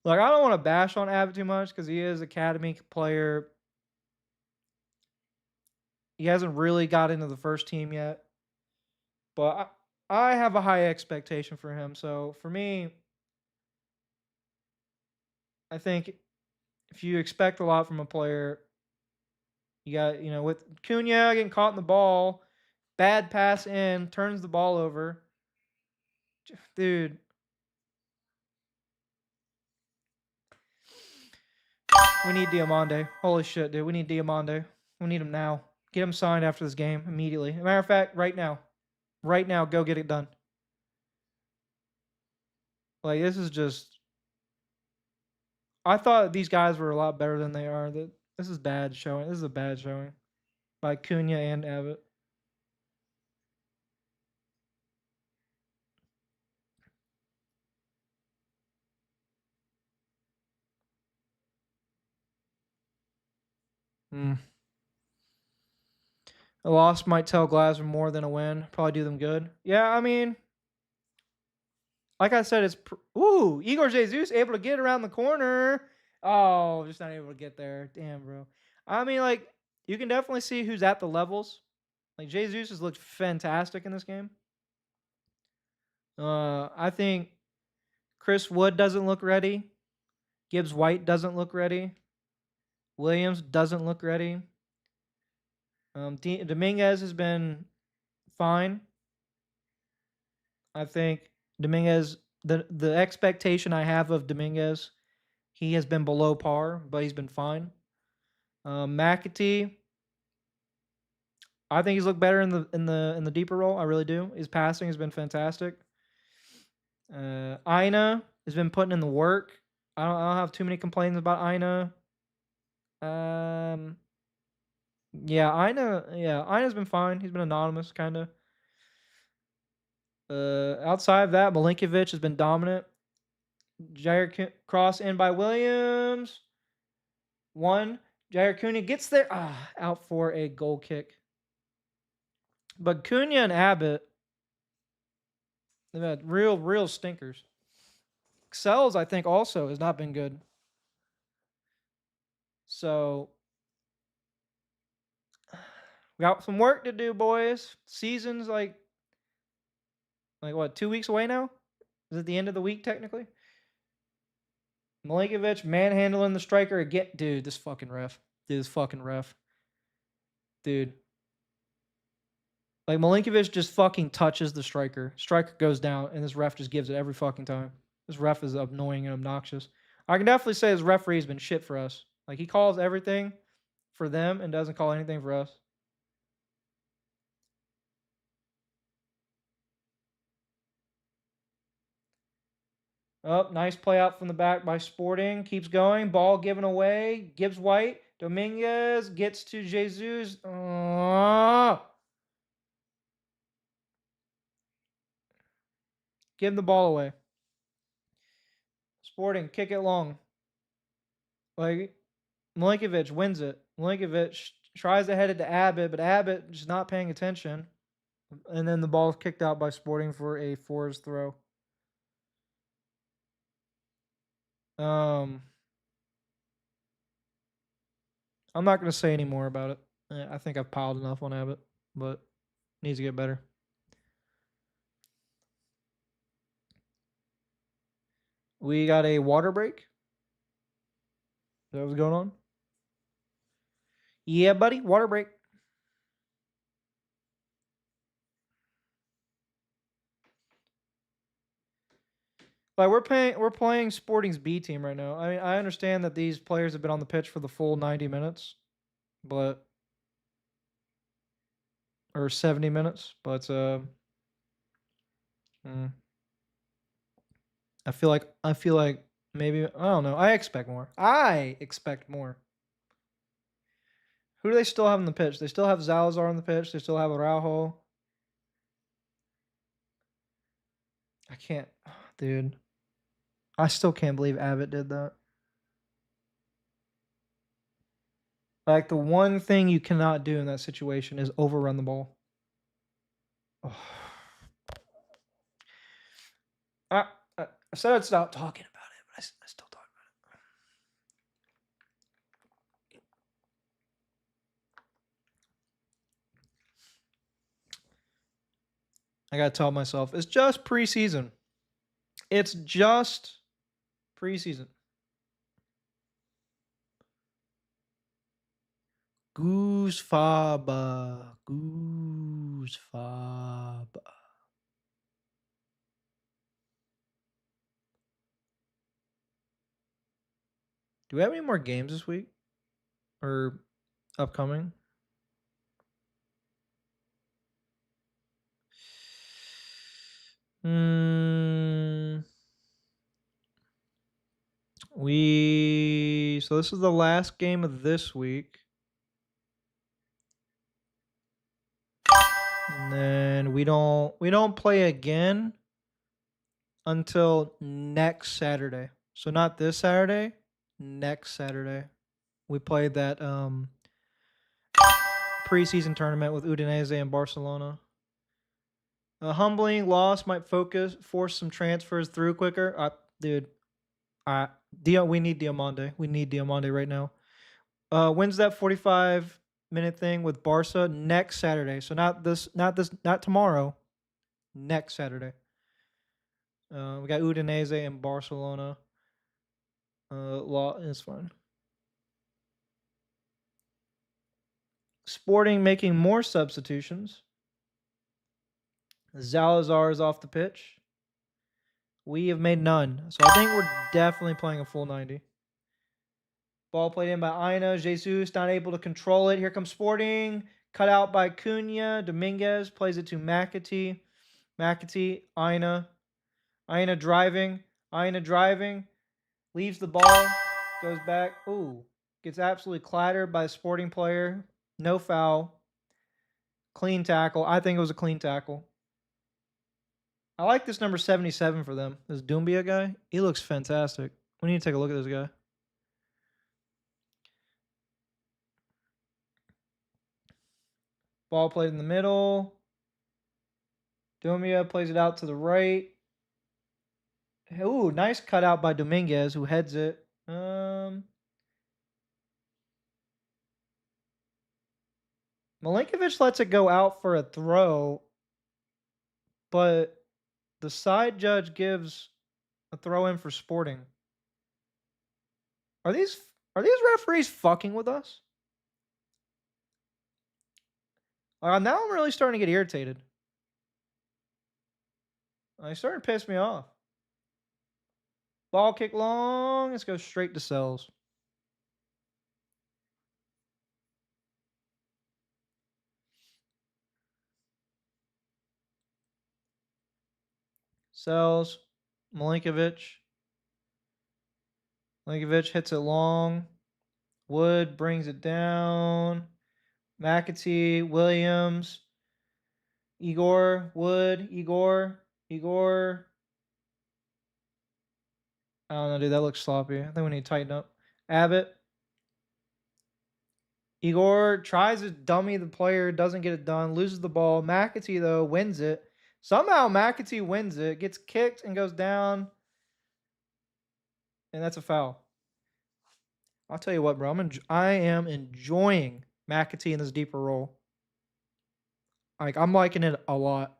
Like, I don't want to bash on Abbott too much because he is an academy player. He hasn't really got into the first team yet. But I have a high expectation for him. So for me, I think if you expect a lot from a player, you got, with Cunha getting caught in the ball, bad pass in, turns the ball over. Dude, We need Diamande. Holy shit, dude. We need Diamande. We need him now. Get him signed after this game immediately. As a matter of fact, right now. Right now, go get it done. Like, this is just. I thought these guys were a lot better than they are. This is bad showing. This is a bad showing by Cunha and Abbott. Hmm. A loss might tell Glasgow more than a win. Probably do them good. Yeah, I mean, like I said, ooh, Igor Jesus able to get around the corner. Oh, just not able to get there. Damn, bro. I mean, like, you can definitely see who's at the levels. Like, Jesus has looked fantastic in this game. I think Chris Wood doesn't look ready. Gibbs White doesn't look ready. Williams doesn't look ready. Dominguez has been fine. I think Dominguez, the expectation I have of Dominguez, he has been below par, but he's been fine. McAtee, I think he's looked better in the deeper role. I really do. His passing has been fantastic. Ina has been putting in the work. I don't have too many complaints about Ina. Yeah, Ina's been fine. He's been anonymous, kind of. Outside of that, Milinkovic has been dominant. Jair cross in by Williams. One. Jair Cunha gets there. Out for a goal kick. But Cunha and Abbott, they've had real stinkers. Excels, I think, also has not been good. So we got some work to do, boys. Season's like what, 2 weeks away now? Is it the end of the week technically? Milinkovic manhandling the striker again. Dude, this fucking ref. Dude. Like, Milinkovic just fucking touches the striker. Striker goes down, and this ref just gives it every fucking time. This ref is annoying and obnoxious. I can definitely say this referee has been shit for us. Like, he calls everything for them and doesn't call anything for us. Oh, nice play out from the back by Sporting. Keeps going. Ball given away. Gibbs White. Dominguez gets to Jesus. Give him the ball away. Sporting, kick it long. Like, Milinkovic wins it. Milinkovic tries to head it to Abbott, but Abbott just not paying attention. And then the ball is kicked out by Sporting for a Forest throw. I'm not going to say any more about it. I think I've piled enough on Abbott, but needs to get better. We got a water break. Is that what's going on? Yeah, buddy, water break. Like, we're playing Sporting's B team right now. I mean, I understand that these players have been on the pitch for the full 90 minutes, but or 70 minutes, but I feel like maybe, I don't know. I expect more. Who do they still have on the pitch? They still have Zalazar on the pitch. They still have Araujo. I can't, dude. I still can't believe Abbott did that. Like, the one thing you cannot do in that situation is overrun the ball. Oh. I said I'd stop talking about it, but I still talk about it. I gotta tell myself, it's just preseason. It's just preseason. Goose Faba. Goose Faba. Do we have any more games this week or upcoming? Hmm. So this is the last game of this week. And then we don't play again until next Saturday. So not this Saturday, next Saturday. We played that preseason tournament with Udinese and Barcelona. A humbling loss might force some transfers through quicker. Dude, we need Diamande. We need Diamande right now. When's that 45-minute thing with Barca? Next Saturday. So not tomorrow. Next Saturday. We got Udinese and Barcelona. It's fine. Sporting making more substitutions. Zalazar is off the pitch. We have made none. So I think we're definitely playing a full 90. Ball played in by Aina. Jesus not able to control it. Here comes Sporting. Cut out by Cunha. Dominguez plays it to McAtee. McAtee. Aina. Aina driving. Aina driving. Leaves the ball. Goes back. Ooh. Gets absolutely clattered by a Sporting player. No foul. Clean tackle. I think it was a clean tackle. I like this number 77 for them. This Doumbia guy. He looks fantastic. We need to take a look at this guy. Ball played in the middle. Doumbia plays it out to the right. Ooh, nice cutout by Dominguez, who heads it. Milinkovic lets it go out for a throw, but the side judge gives a throw in for Sporting. Are these referees fucking with us? Now I'm really starting to get irritated. It's starting to piss me off. Ball kick long. Let's go straight to Sells. Sells. Milinkovic. Milinkovic hits it long. Wood brings it down. McAtee, Williams, Igor, Wood, Igor. I don't know, dude. That looks sloppy. I think we need to tighten up. Abbott. Igor tries to dummy the player, doesn't get it done, loses the ball. McAtee, though, wins it. Somehow McAtee wins it, gets kicked and goes down. And that's a foul. I'll tell you what, bro. I am enjoying McAtee in this deeper role. I'm liking it a lot.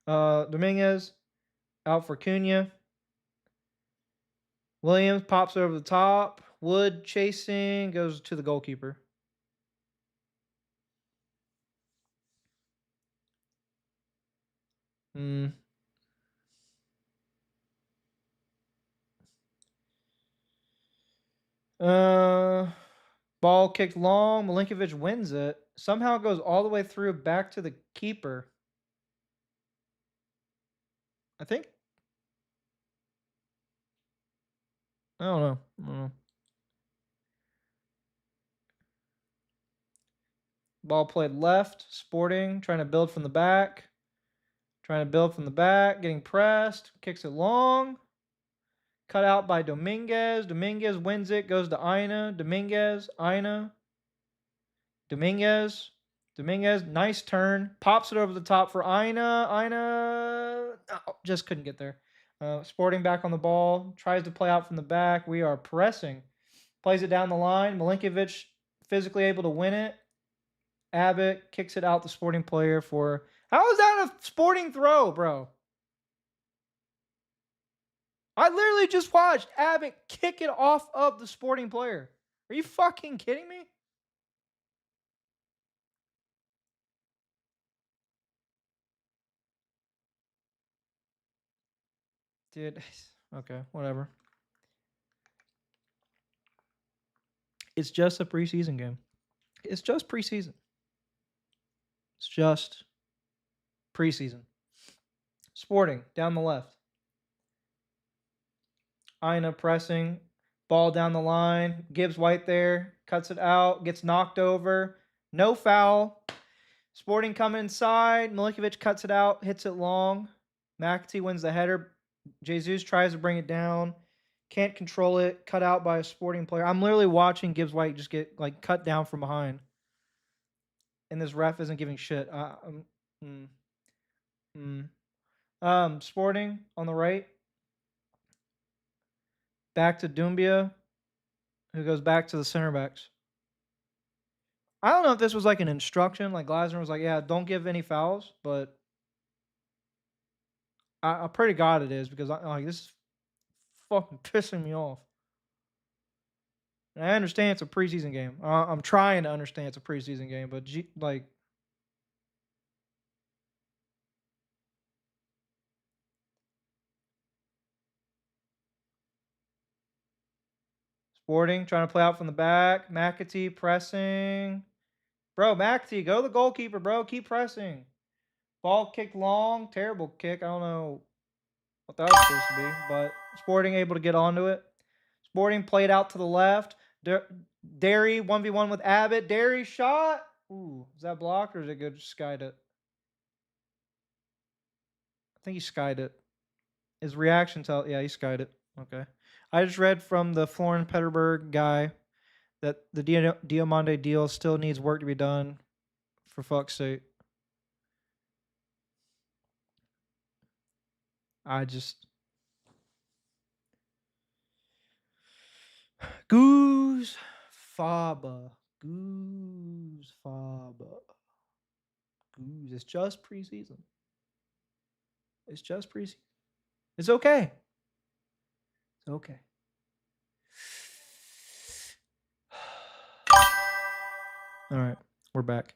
Dominguez out for Cunha. Williams pops over the top. Wood chasing, goes to the goalkeeper. Ball kicked long. Milinkovic wins it. Somehow it goes all the way through back to the keeper. I think. I don't know. Ball played left. Sporting trying to build from the back. Getting pressed. Kicks it long. Cut out by Dominguez. Dominguez wins it. Goes to Aina. Dominguez. Nice turn. Pops it over the top for Aina. Just couldn't get there. Sporting back on the ball. Tries to play out from the back. We are pressing. Plays it down the line. Milinkovic physically able to win it. Abbott kicks it out the Sporting player for... How is that a Sporting throw, bro? I literally just watched Abbott kick it off of the Sporting player. Are you fucking kidding me? Dude, okay, whatever. It's just a preseason game. It's just preseason. It's just preseason. Sporting down the left. Ina pressing. Ball down the line. Gibbs White there. Cuts it out. Gets knocked over. No foul. Sporting coming inside. Milinkovic cuts it out. Hits it long. McAtee wins the header. Jesus tries to bring it down. Can't control it. Cut out by a Sporting player. I'm literally watching Gibbs White just get like cut down from behind. And this ref isn't giving shit. Sporting on the right. Back to Doumbia, who goes back to the center backs. I don't know if this was like an instruction, like Glasner was like, yeah, don't give any fouls, but I pray to God it is, because this is fucking pissing me off. And I understand it's a preseason game. I'm trying to understand it's a preseason game, but Sporting trying to play out from the back. McAtee pressing. Bro, McAtee, go to the goalkeeper, bro. Keep pressing. Ball kicked long. Terrible kick. I don't know what that was supposed to be, but Sporting able to get onto it. Sporting played out to the left. Derry 1v1 with Abbott. Derry shot. Ooh, is that blocked or is it good? Skied it. I think he skied it. His reaction tell, yeah, he skied it. Okay. I just read from the Florin Petterberg guy that the Diamande deal still needs work to be done. For fuck's sake. Goose Faba. Goose Faba. Goose. It's just preseason. It's just preseason. It's okay. It's okay. All right. We're back.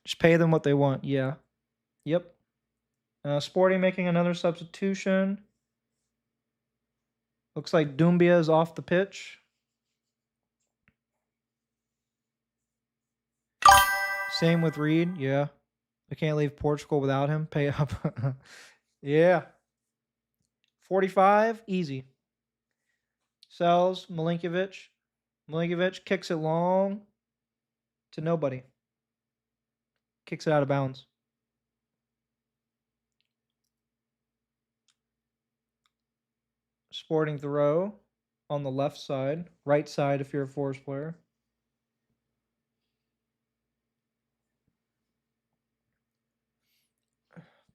Just pay them what they want. Yeah. Yep. Sporting making another substitution. Looks like Doumbia is off the pitch. Same with Reed. Yeah. I can't leave Portugal without him. Pay up. Yeah. 45. Easy. Sells. Milinkovic. Milinkovic kicks it long to nobody. Kicks it out of bounds. Sporting throw on the left side. Right side if you're a Forest player.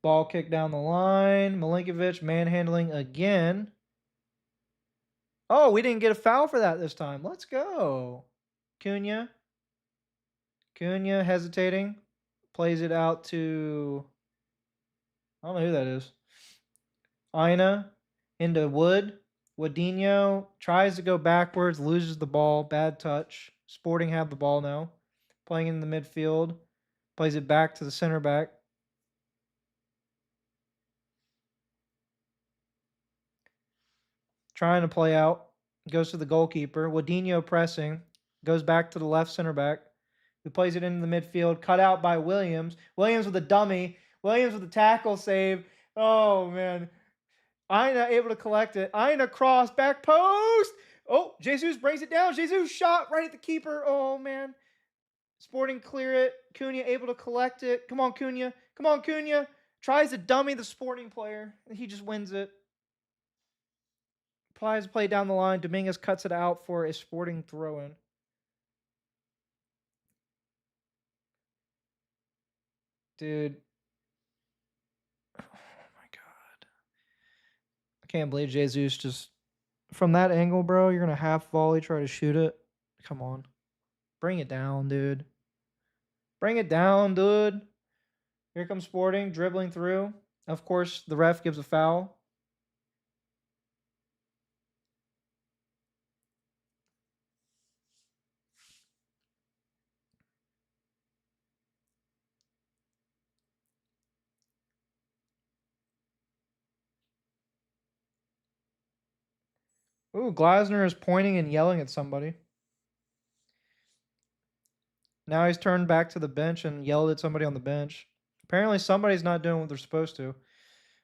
Ball kick down the line. Milinkovic manhandling again. Oh, we didn't get a foul for that this time. Let's go. Cunha. Cunha hesitating. Plays it out to... I don't know who that is. Ina into Wood. Wadinho tries to go backwards, loses the ball. Bad touch. Sporting have the ball now. Playing in the midfield. Plays it back to the center back. Trying to play out. Goes to the goalkeeper. Wadinho pressing. Goes back to the left center back, who plays it into the midfield. Cut out by Williams. Williams with a dummy. Williams with a tackle save. Oh, man. Ina able to collect it. Ina cross. Back post. Oh, Jesus brings it down. Jesus shot right at the keeper. Oh, man. Sporting clear it. Cunha able to collect it. Come on, Cunha. Come on, Cunha. Tries to dummy the Sporting player. He just wins it. Applies play down the line. Dominguez cuts it out for a Sporting throw-in. Dude. Oh, my God. I can't believe Jesus just... From that angle, bro, you're going to half volley, try to shoot it. Come on. Bring it down, dude. Bring it down, dude. Here comes Sporting, dribbling through. Of course, the ref gives a foul. Ooh, Glasner is pointing and yelling at somebody. Now he's turned back to the bench and yelled at somebody on the bench. Apparently somebody's not doing what they're supposed to.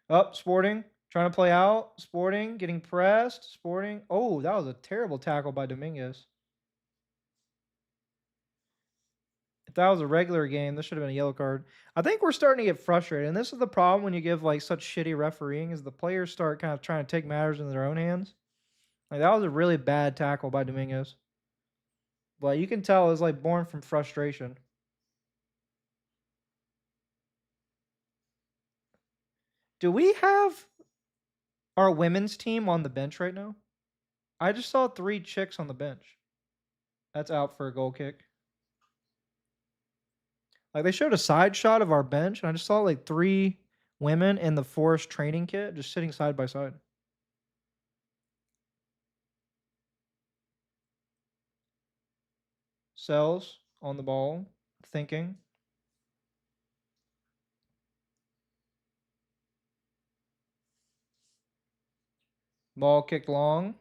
Up, Sporting, trying to play out. Sporting, getting pressed. Sporting. Oh, that was a terrible tackle by Dominguez. If that was a regular game, this should have been a yellow card. I think we're starting to get frustrated, and this is the problem when you give like such shitty refereeing, is the players start kind of trying to take matters into their own hands. Like that was a really bad tackle by Dominguez. But you can tell it's like born from frustration. Do we have our women's team on the bench right now? I just saw 3 chicks on the bench. That's out for a goal kick. Like they showed a side shot of our bench, and I just saw like 3 women in the Forest training kit just sitting side by side. Sells on the ball, thinking. Ball kicked long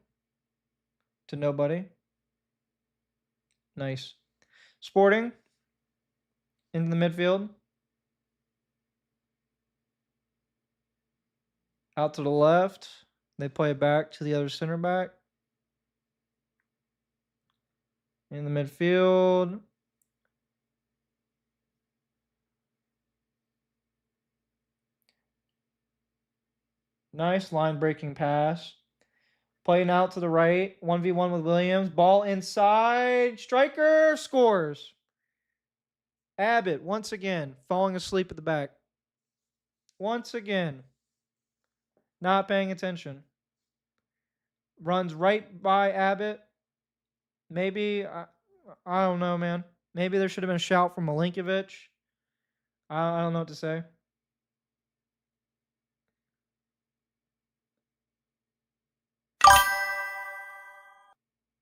to nobody. Nice. Sporting into the midfield. Out to the left. They play it back to the other center back. In the midfield. Nice line breaking pass. Playing out to the right. 1v1 with Williams. Ball inside. Striker scores. Abbott, once again, falling asleep at the back. Once again, not paying attention. Runs right by Abbott. Maybe, I don't know, man. Maybe there should have been a shout from Milinkovic. I don't know what to say.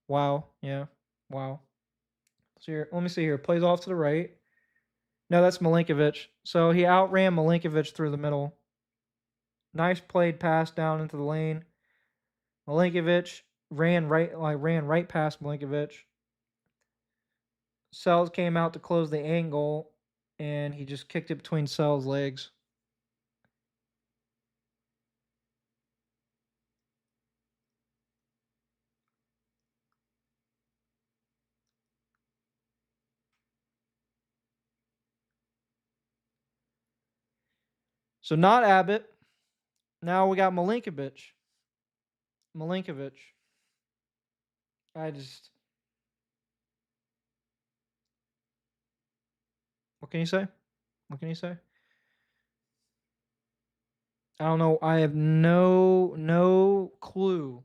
Wow. Yeah. Wow. So here, let me see here. Plays off to the right. No, that's Milinkovic. So he outran Milinkovic through the middle. Nice played pass down into the lane. Milinkovic ran right past Milinkovic. Sells came out to close the angle, and he just kicked it between Sells' legs. So not Abbott. Now we got Milinkovic. Milinkovic. I just. What can you say? What can you say? I don't know. I have no clue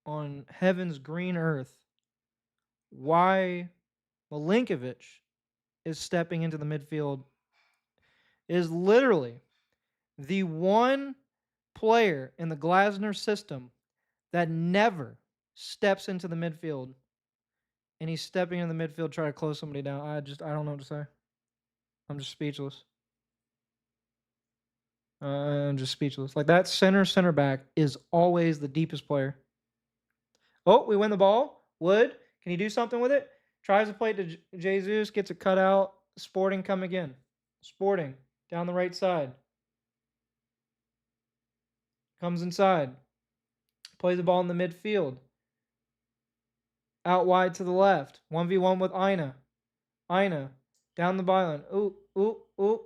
on heaven's green earth why Milinkovic is stepping into the midfield. It is literally the one player in the Glasner system that never steps into the midfield, and he's stepping in the midfield trying to close somebody down. I don't know what to say. I'm just speechless. I'm just speechless. Like that center back is always the deepest player. Oh, we win the ball. Wood, can he do something with it? Tries to play it to Jesus, gets it cut out. Sporting come again. Sporting down the right side. Comes inside. Plays the ball in the midfield. Out wide to the left. 1v1 with Ina. Ina down the byline. Ooh.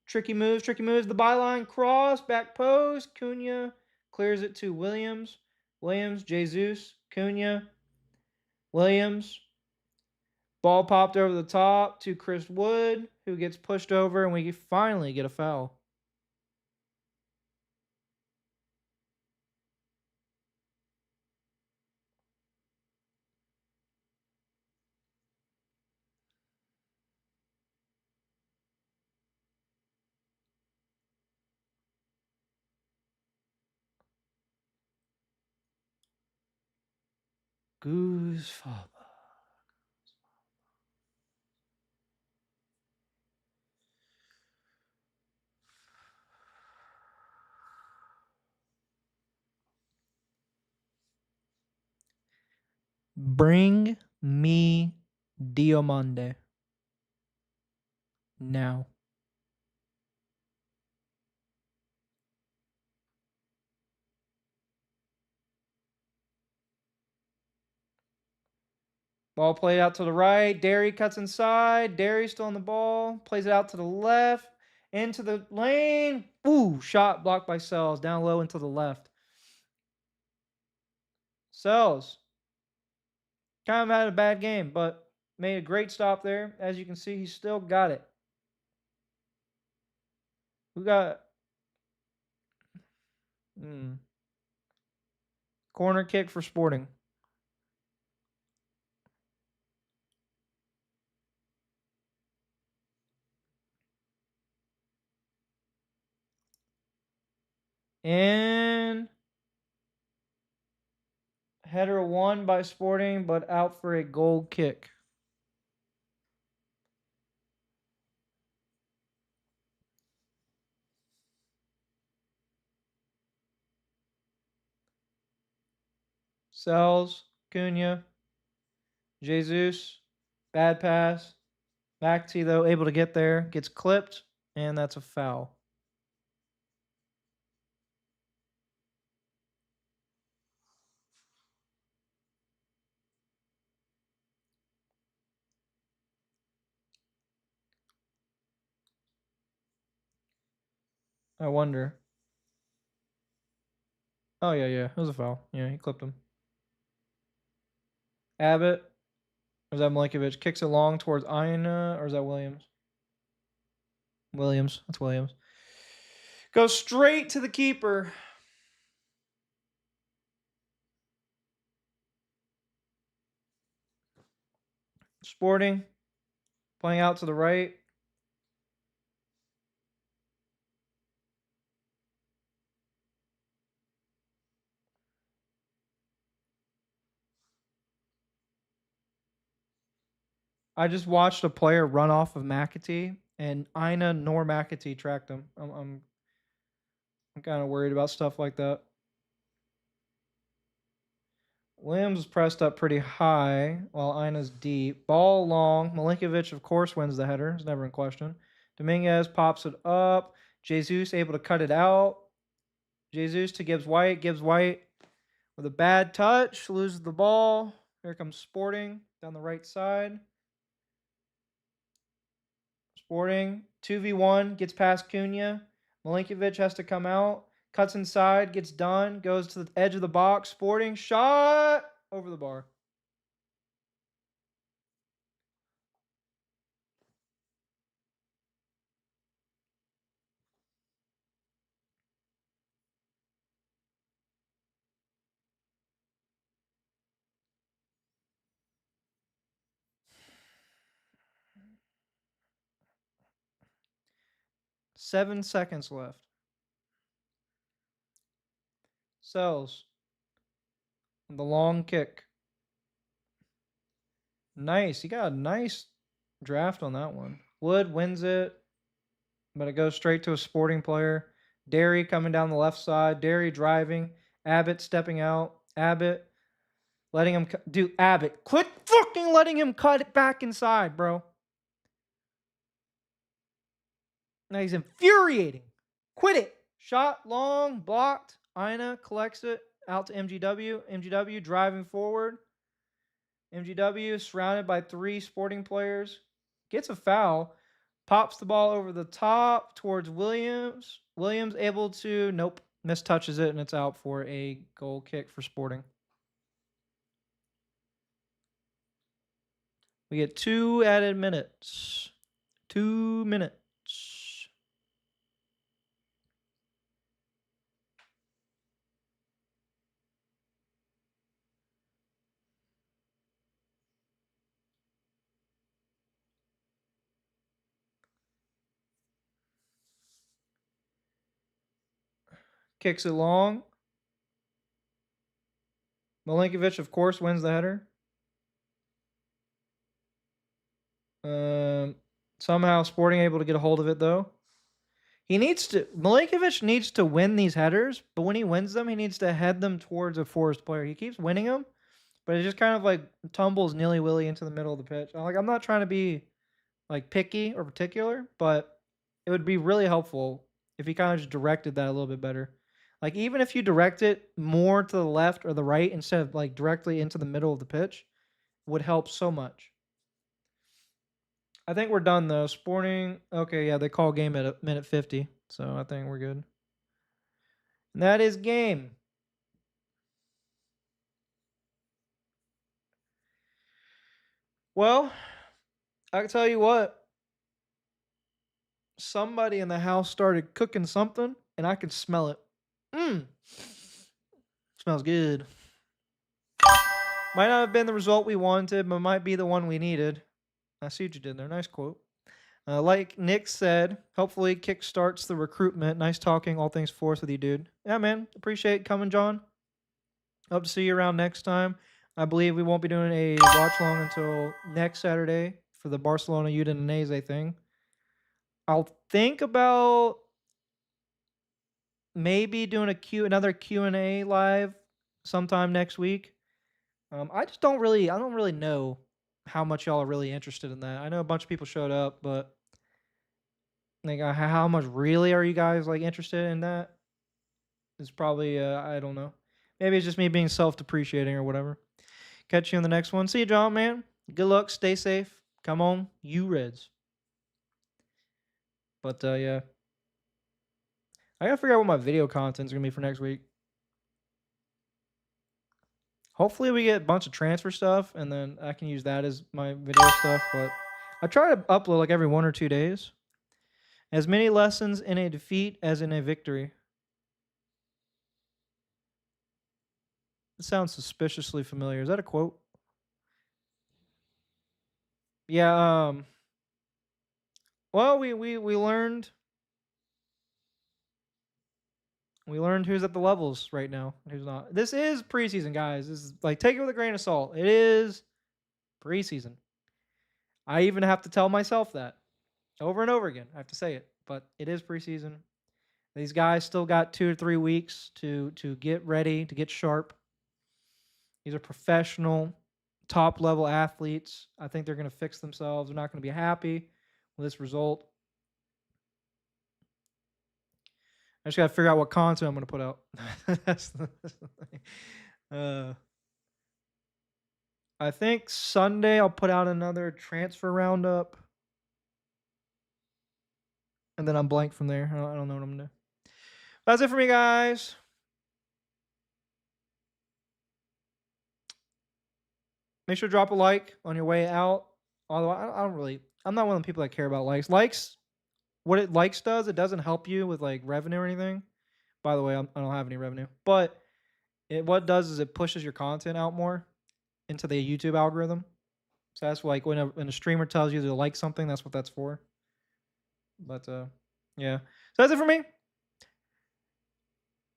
Tricky moves. The byline cross. Back post. Cunha clears it to Williams. Jesus. Cunha. Williams. Ball popped over the top to Chris Wood, who gets pushed over, and we finally get a foul. Goose Faba. Bring me Diomande. now. Ball played out to the right. Derry cuts inside. Derry still on the ball. Plays it out to the left. Into the lane. Ooh, shot blocked by Sells. Down low into the left. Sells. Kind of had a bad game, but made a great stop there. As you can see, he still got it. We got corner kick for Sporting. And header won by Sporting, but out for a goal kick. Sells, Cunha, Jesus, bad pass. Maxey, though, able to get there, gets clipped, and that's a foul. I wonder. Oh, yeah, yeah. It was a foul. Yeah, he clipped him. Abbott. Or is that Milinkovic? Kicks it long towards Aina, or is that Williams? Williams. That's Williams. Goes straight to the keeper. Sporting. Playing out to the right. I just watched a player run off of McAtee, and Ina nor McAtee tracked him. I'm kind of worried about stuff like that. Williams is pressed up pretty high while Ina's deep. Ball long. Milinkovic, of course, wins the header. It's never in question. Dominguez pops it up. Jesus able to cut it out. Jesus to Gibbs White. Gibbs White with a bad touch loses the ball. Here comes Sporting down the right side. Sporting 2v1 gets past Cunha. Milinkovic has to come out. Cuts inside, gets done, goes to the edge of the box. Sporting shot over the bar. Seven seconds left. Sells. The long kick. Nice. He got a nice draft on that one. Wood wins it, but it goes straight to a Sporting player. Derry coming down the left side. Derry driving. Abbott stepping out. Abbott letting him do Abbott. Quit fucking letting him cut it back inside, bro. Now he's infuriating. Quit it. Shot long, blocked. Ina collects it out to MGW. MGW driving forward. MGW surrounded by three Sporting players. Gets a foul. Pops the ball over the top towards Williams. Williams able to, nope, mistouches it, and it's out for a goal kick for Sporting. We get 2 added minutes. 2 minutes. Kicks it long. Milinkovic, of course, wins the header. Somehow Sporting able to get a hold of it, though. Milinkovic needs to win these headers, but when he wins them, he needs to head them towards a Forest player. He keeps winning them, but it just kind of like tumbles nilly-willy into the middle of the pitch. I'm not trying to be like picky or particular, but it would be really helpful if you kind of just directed that a little bit better. Like even if you direct it more to the left or the right instead of like directly into the middle of the pitch, would help so much. I think we're done though. Sporting, okay, yeah, they call game at a minute 50, so I think we're good. And that is game. Well, I can tell you what, somebody in the house started cooking something, and I can smell it. Mmm, smells good. Might not have been the result we wanted, but might be the one we needed. I see what you did there. Nice quote. Like Nick said, hopefully kickstarts the recruitment. Nice talking all things force with you, dude. Yeah, man. Appreciate coming, John. Hope to see you around next time. I believe we won't be doing a watch long until next Saturday for the Barcelona Udinese thing. I'll think about maybe doing another Q&A live sometime next week. I don't really know how much y'all are really interested in that. I know a bunch of people showed up, but like how much really are you guys like interested in that? Is probably I don't know. Maybe it's just me being self-depreciating or whatever. Catch you in the next one. See you, John, man. Good luck. Stay safe. Come on, you Reds. But yeah, I gotta figure out what my video content's gonna be for next week. Hopefully, we get a bunch of transfer stuff, and then I can use that as my video stuff. But I try to upload like every 1 or 2 days. As many lessons in a defeat as in a victory. It sounds suspiciously familiar. Is that a quote? Yeah. Well, we learned who's at the levels right now and who's not. This is preseason, guys. This is like take it with a grain of salt. It is preseason. I even have to tell myself that over and over again. I have to say it, but it is preseason. These guys still got 2 or 3 weeks to get ready, to get sharp. These are professional, top level athletes. I think they're going to fix themselves. They're not going to be happy with this result. I just got to figure out what content I'm going to put out. that's the thing. I think Sunday I'll put out another transfer roundup. And then I'm blank from there. I don't know what I'm going to do. That's it for me, guys. Make sure to drop a like on your way out. Although I'm not one of the people that care about likes. What it likes does, it doesn't help you with like revenue or anything. By the way, I don't have any revenue. But what it does is it pushes your content out more into the YouTube algorithm. So that's like when a streamer tells you to like something, that's what that's for. But yeah. So that's it for me.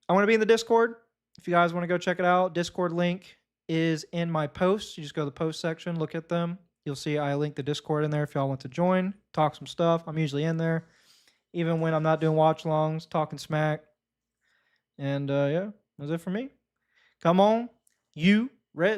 I want to be in the Discord. If you guys want to go check it out, Discord link is in my posts. You just go to the post section, look at them. You'll see I link the Discord in there if y'all want to join, talk some stuff. I'm usually in there, even when I'm not doing watch longs, talking smack. And yeah, that's it for me. Come on, you Red.